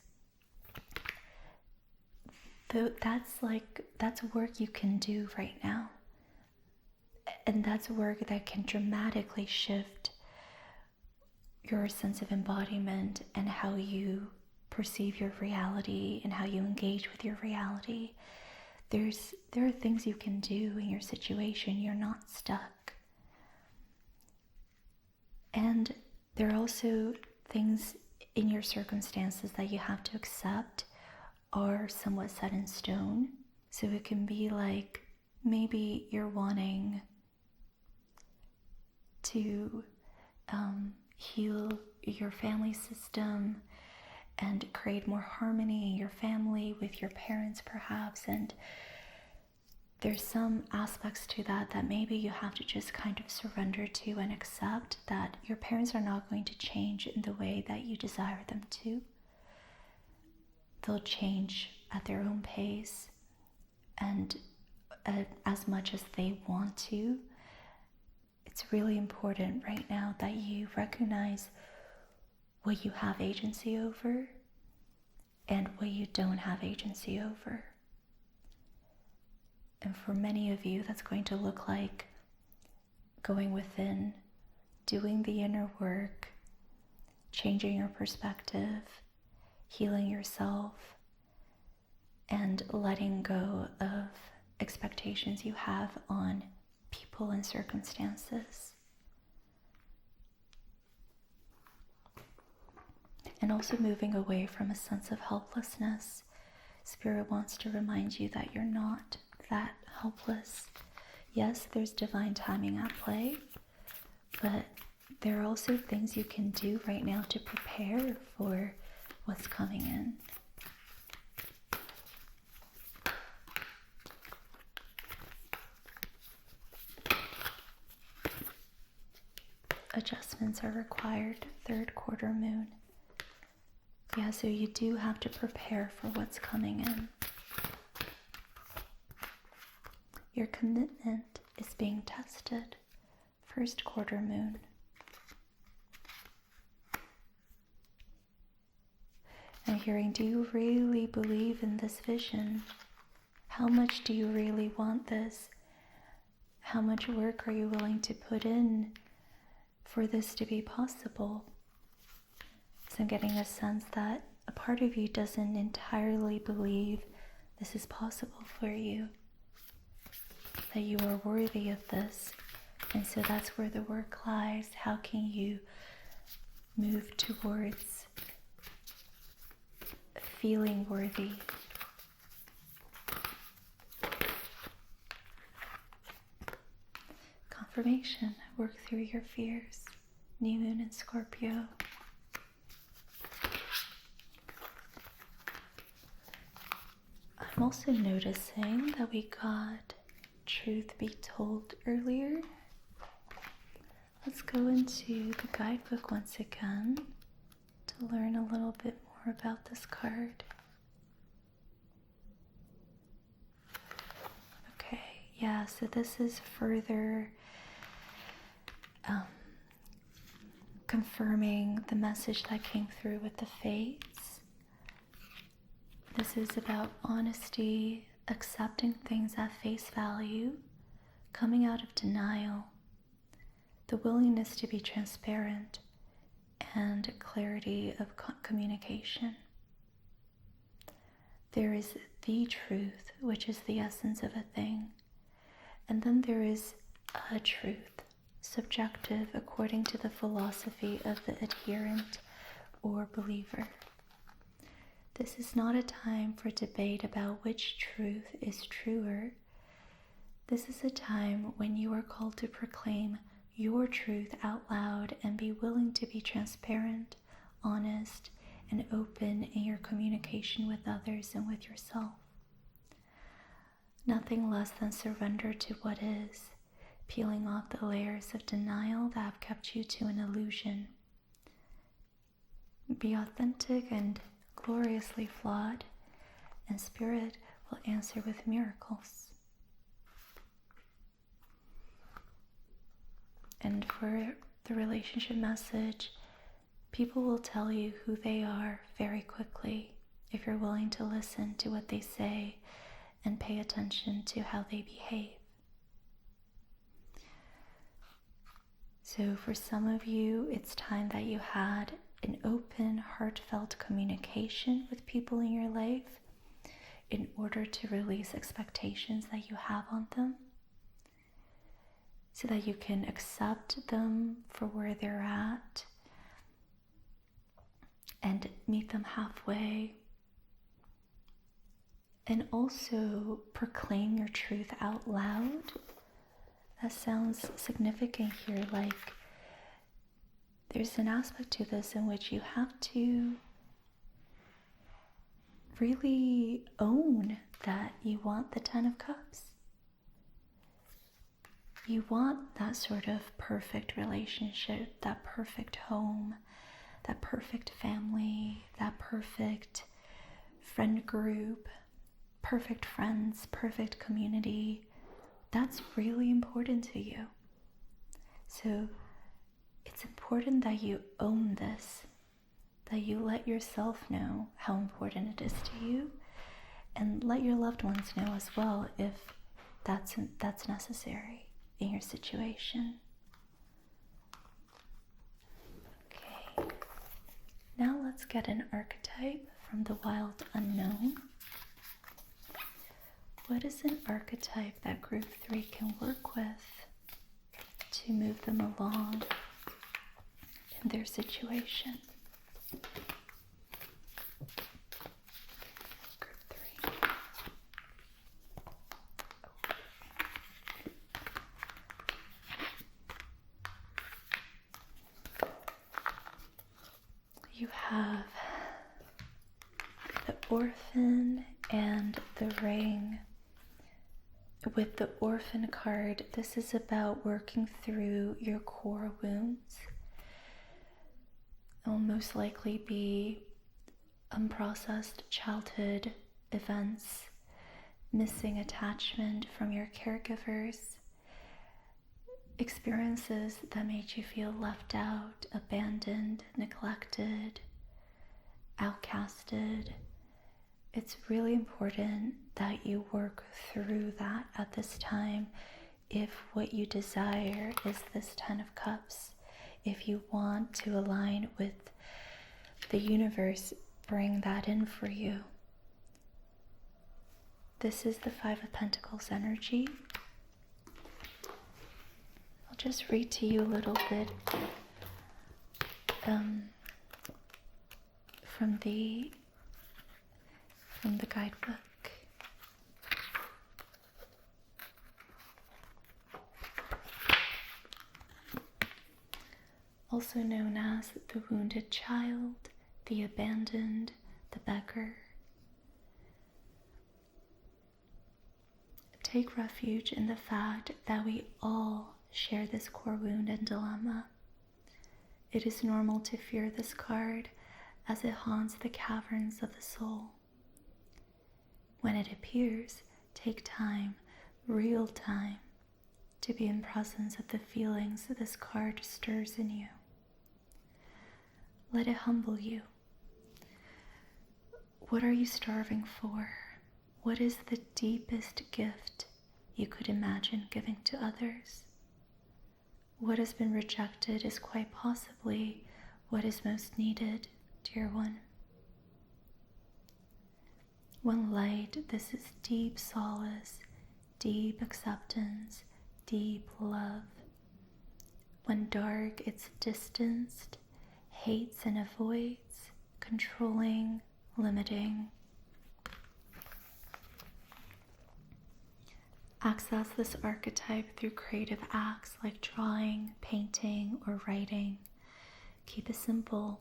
That's work you can do right now. And that's work that can dramatically shift your sense of embodiment and how you perceive your reality and how you engage with your reality. There are things you can do in your situation. You're not stuck. And there are also things in your circumstances that you have to accept are somewhat set in stone. So it can be like maybe you're wanting to heal your family system and create more harmony in your family with your parents perhaps, and there's some aspects to that maybe you have to just kind of surrender to and accept that your parents are not going to change in the way that you desire them to. They'll change at their own pace and as much as they want to. It's really important right now that you recognize what you have agency over and what you don't have agency over. And for many of you, that's going to look like going within, doing the inner work, changing your perspective, healing yourself, and letting go of expectations you have on people and circumstances. And also moving away from a sense of helplessness. Spirit wants to remind you that you're not that helpless. Yes, there's divine timing at play, but there are also things you can do right now to prepare for what's coming in. Adjustments are required, third quarter moon. Yeah, so you do have to prepare for what's coming in. Your commitment is being tested, first quarter moon. I'm hearing, do you really believe in this vision? How much do you really want this? How much work are you willing to put in for this to be possible? So I'm getting a sense that a part of you doesn't entirely believe this is possible for you, that you are worthy of this. And so that's where the work lies. How can you move towards feeling worthy? Confirmation, work through your fears. New moon in Scorpio. I'm also noticing that we got truth be told earlier. Let's go into the guidebook once again to learn a little bit more about this card. Okay, yeah, so this is further confirming the message that came through with the fates. This is about honesty, accepting things at face value, coming out of denial, the willingness to be transparent, and clarity of communication. There is the truth, which is the essence of a thing, and then there is a truth, subjective according to the philosophy of the adherent or believer. This is not a time for debate about which truth is truer. This is a time when you are called to proclaim your truth out loud and be willing to be transparent, honest, and open in your communication with others and with yourself. Nothing less than surrender to what is, peeling off the layers of denial that have kept you to an illusion. Be authentic and gloriously flawed, and Spirit will answer with miracles. And for the relationship message, people will tell you who they are very quickly if you're willing to listen to what they say and pay attention to how they behave. So for some of you, it's time that you had an open, heartfelt communication with people in your life in order to release expectations that you have on them, so that you can accept them for where they're at and meet them halfway, and also proclaim your truth out loud. That sounds significant here, like there's an aspect to this in which you have to really own that you want the 10 of Cups. You want that sort of perfect relationship, that perfect home, that perfect family, that perfect friend group, perfect friends, perfect community. That's really important to you. So it's important that you own this, that you let yourself know how important it is to you, and let your loved ones know as well if that's necessary in your situation. Okay, now let's get an archetype from the wild unknown. What is an archetype that group 3 can work with to move them along in their situation? Group 3. You have the orphan and the ring. With the orphan card, this is about working through your core wounds. It will most likely be unprocessed childhood events, missing attachment from your caregivers, experiences that made you feel left out, abandoned, neglected, outcasted. It's really important that you work through that at this time if what you desire is this 10 of Cups. If you want to align with the universe, bring that in for you. This is the 5 of Pentacles energy. I'll just read to you a little bit from the guidebook. Also known as the wounded child, the abandoned, the beggar. Take refuge in the fact that we all share this core wound and dilemma. It is normal to fear this card as it haunts the caverns of the soul. When it appears, take time, real time, to be in presence of the feelings that this card stirs in you. Let it humble you. What are you starving for? What is the deepest gift you could imagine giving to others? What has been rejected is quite possibly what is most needed, dear one. When light, this is deep solace, deep acceptance, deep love. When dark, it's distanced, hates and avoids, controlling, limiting. Access this archetype through creative acts like drawing, painting, or writing. Keep it simple.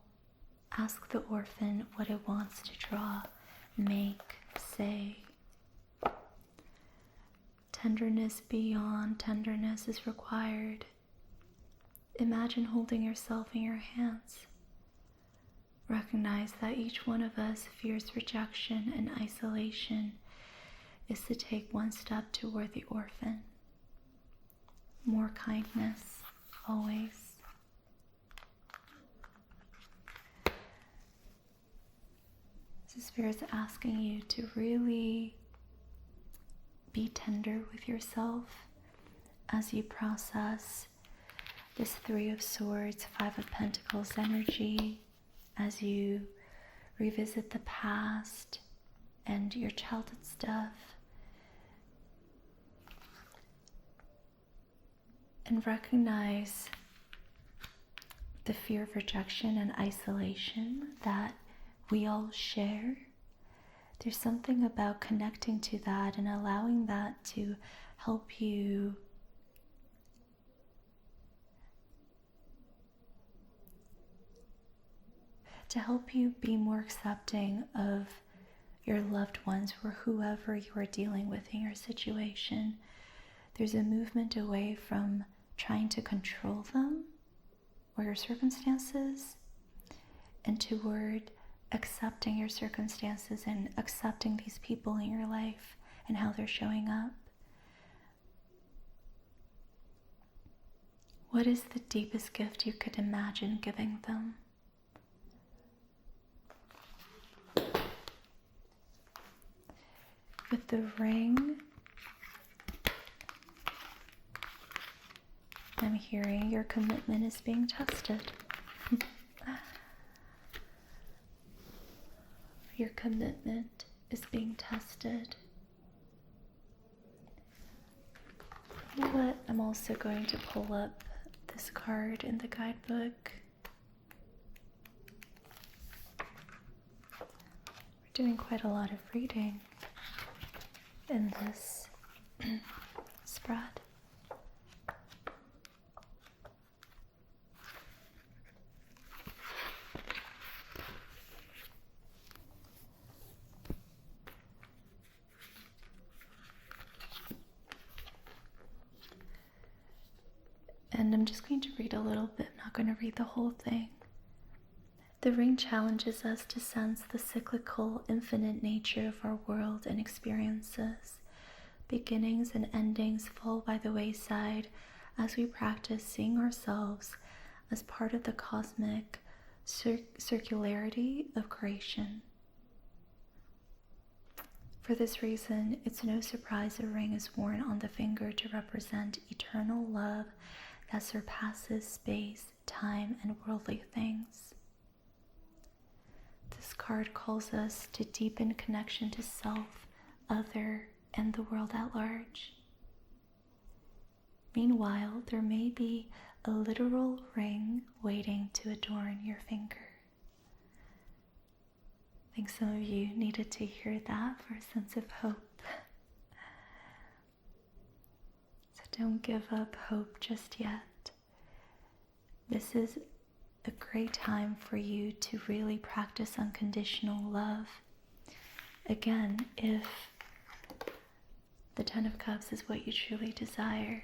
Ask the orphan what it wants to draw, make, say. Tenderness beyond tenderness is required. Imagine holding yourself in your hands. Recognize that each one of us fears rejection and isolation is to take one step toward the orphan. More kindness, always. So Spirit's asking you to really be tender with yourself as you process this 3 of Swords, 5 of Pentacles energy, as you revisit the past and your childhood stuff. And recognize the fear of rejection and isolation that we all share. There's something about connecting to that and allowing that to help you be more accepting of your loved ones or whoever you are dealing with in your situation. there's a movement away from trying to control them or your circumstances, and toward accepting your circumstances and accepting these people in your life and how they're showing up. What is the deepest gift you could imagine giving them? With the ring, I'm hearing your commitment is being tested. Your commitment is being tested. You know what? I'm also going to pull up this card in the guidebook. We're doing quite a lot of reading in this spread. And I'm just going to read a little bit, I'm not going to read the whole thing. The ring challenges us to sense the cyclical, infinite nature of our world and experiences. Beginnings and endings fall by the wayside as we practice seeing ourselves as part of the cosmic circularity of creation. For this reason, it's no surprise a ring is worn on the finger to represent eternal love that surpasses space, time, and worldly things. This card calls us to deepen connection to self, other, and the world at large. Meanwhile, there may be a literal ring waiting to adorn your finger. I think some of you needed to hear that for a sense of hope. Don't give up hope just yet. This is a great time for you to really practice unconditional love. Again, if the Ten of Cups is what you truly desire,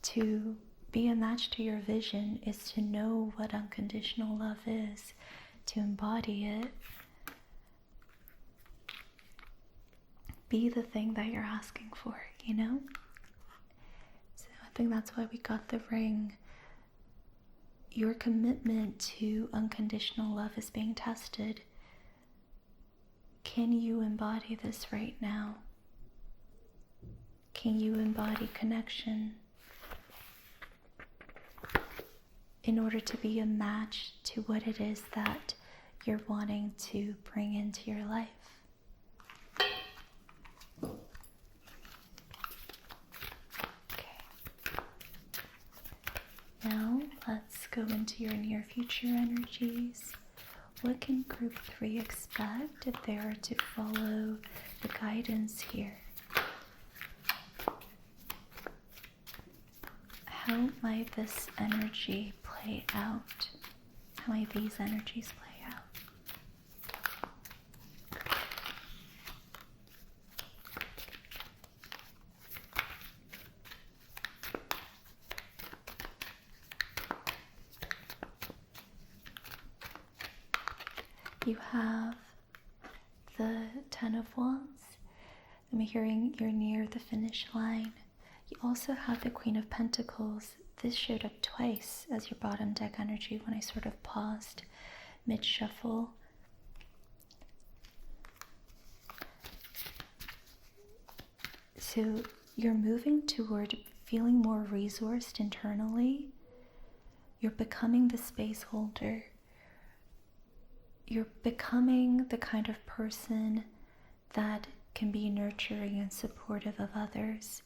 to be a match to your vision is to know what unconditional love is, to embody it. Be the thing that you're asking for, you know? So I think that's why we got the ring. Your commitment to unconditional love is being tested. Can you embody this right now? Can you embody connection in order to be a match to what it is that you're wanting to bring into your life? Now, let's go into your near future energies. What can group 3 expect if they are to follow the guidance here? How might this energy play out? How might these energies play out? You have the Ten of Wands. I'm hearing you're near the finish line. You also have the Queen of Pentacles. This showed up twice as your bottom deck energy when I sort of paused mid-shuffle. So you're moving toward feeling more resourced internally. You're becoming the space holder. You're becoming the kind of person that can be nurturing and supportive of others.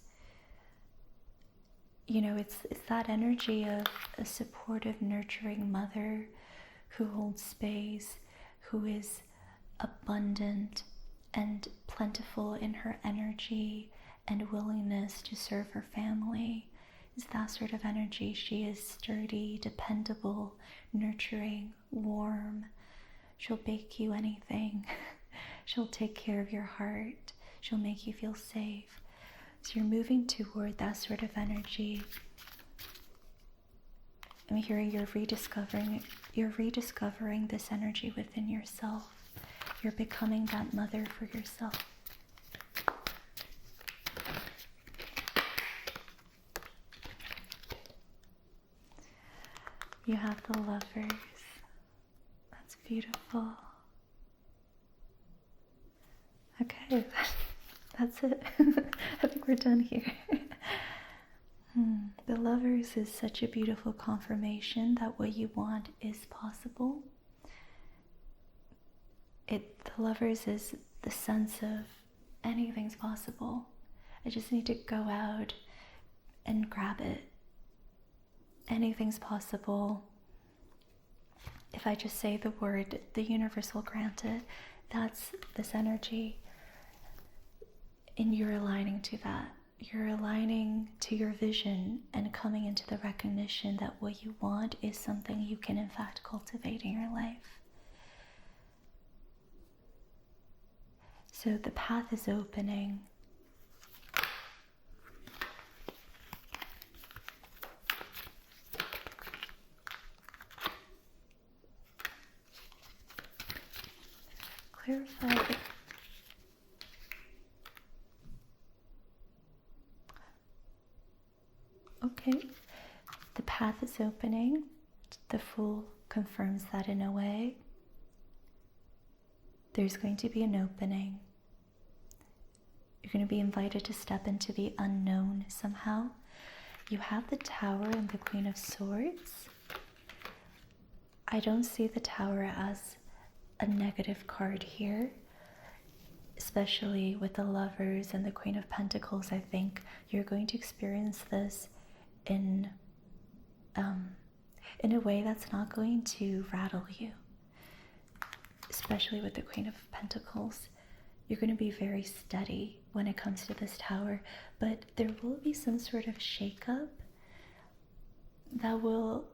You know, it's that energy of a supportive, nurturing mother who holds space, who is abundant and plentiful in her energy and willingness to serve her family. It's that sort of energy. She is sturdy, dependable, nurturing, warm. She'll bake you anything. She'll take care of your heart. She'll make you feel safe. So you're moving toward that sort of energy. I'm hearing you're rediscovering this energy within yourself. You're becoming that mother for yourself. You have the Lovers. That's beautiful. Okay, that's it. I think we're done here. The Lovers is such a beautiful confirmation that what you want is possible. The Lovers is the sense of anything's possible. I just need to go out and grab it. Anything's possible. If I just say the word, the universe will grant it. That's this energy. And you're aligning to that. You're aligning to your vision and coming into the recognition that what you want is something you can in fact cultivate in your life. So the path is opening. Clarify the Okay, the path is opening. The Fool confirms that in a way. There's going to be an opening. You're going to be invited to step into the unknown somehow. You have the Tower and the Queen of Swords. I don't see the Tower as a negative card here, especially with the Lovers and the Queen of Pentacles. I think you're going to experience this in a way that's not going to rattle you, especially with the Queen of Pentacles. You're going to be very steady when it comes to this Tower, but there will be some sort of shakeup that will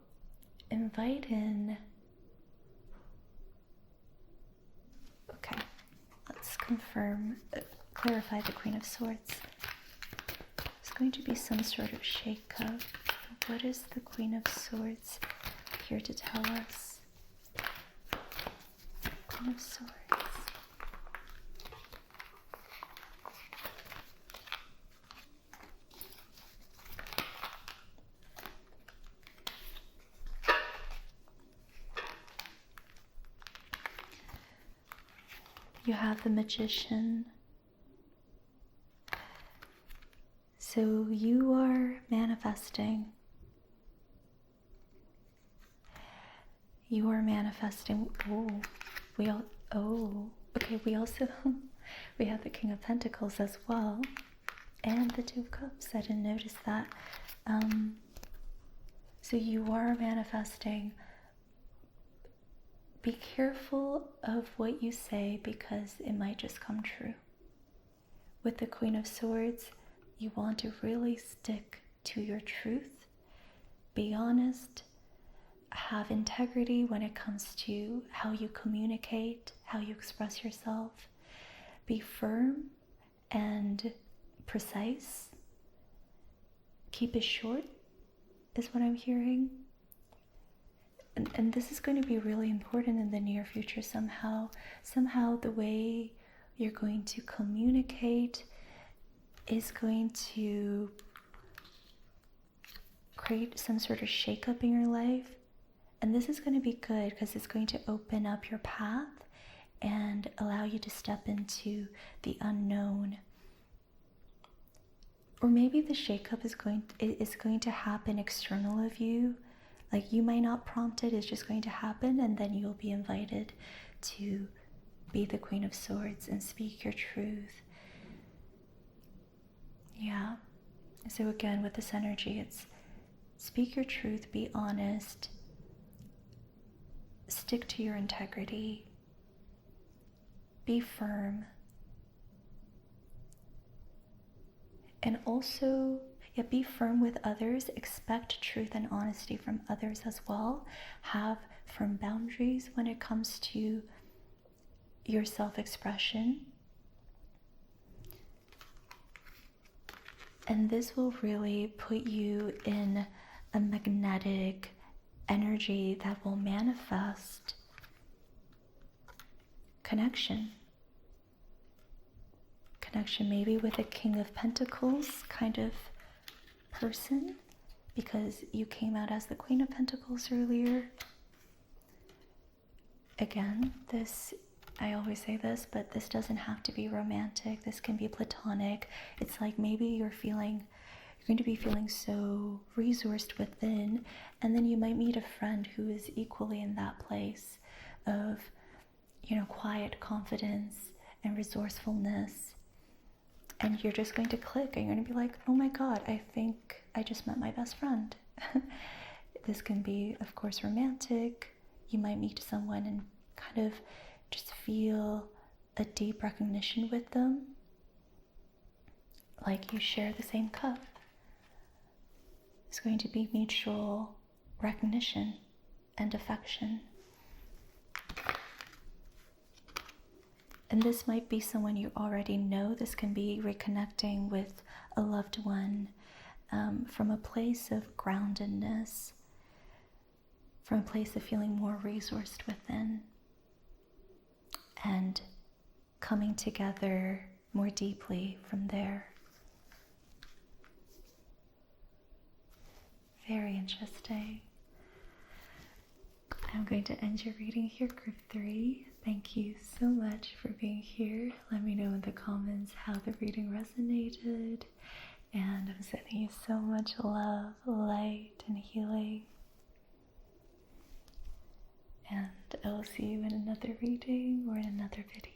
invite in. Okay, let's clarify the Queen of Swords. There's going to be some sort of shakeup. What is the Queen of Swords here to tell us? Queen of Swords. You have the Magician. So you are manifesting. You are manifesting. We also we have the King of Pentacles as well, and the Two of Cups. I didn't notice that. So you are manifesting. Be careful of what you say because it might just come true. With the Queen of Swords, you want to really stick to your truth. Be honest. Have integrity when it comes to how you communicate, how you express yourself. Be firm and precise. Keep it short, is what I'm hearing. And this is going to be really important in the near future somehow. Somehow the way you're going to communicate is going to create some sort of shakeup in your life. And this is going to be good because it's going to open up your path and allow you to step into the unknown. Or maybe the shakeup is going to happen external of you. Like you might not prompt it, it's just going to happen, and then you'll be invited to be the Queen of Swords and speak your truth. Yeah. So again, with this energy, it's speak your truth, be honest, stick to your integrity, be firm, and also be firm with others. Expect truth and honesty from others as well. Have firm boundaries when it comes to your self-expression. And this will really put you in a magnetic energy that will manifest connection. Connection maybe with a King of Pentacles kind of person, because you came out as the Queen of Pentacles earlier. Again, this, I always say this, but this doesn't have to be romantic. This can be platonic. It's like maybe you're going to be feeling so resourced within, and then you might meet a friend who is equally in that place of, quiet confidence and resourcefulness. And you're just going to click, and you're going to be like, oh my God, I think I just met my best friend. This can be, of course, romantic. You might meet someone and kind of just feel a deep recognition with them, like you share the same cup. It's going to be mutual recognition and affection. And this might be someone you already know. This can be reconnecting with a loved one from a place of groundedness, from a place of feeling more resourced within, and coming together more deeply from there. Very interesting. I'm going to end your reading here, group 3. Thank you so much for being here. Let me know in the comments how the reading resonated. And I'm sending you so much love, light, and healing. And I will see you in another reading or in another video.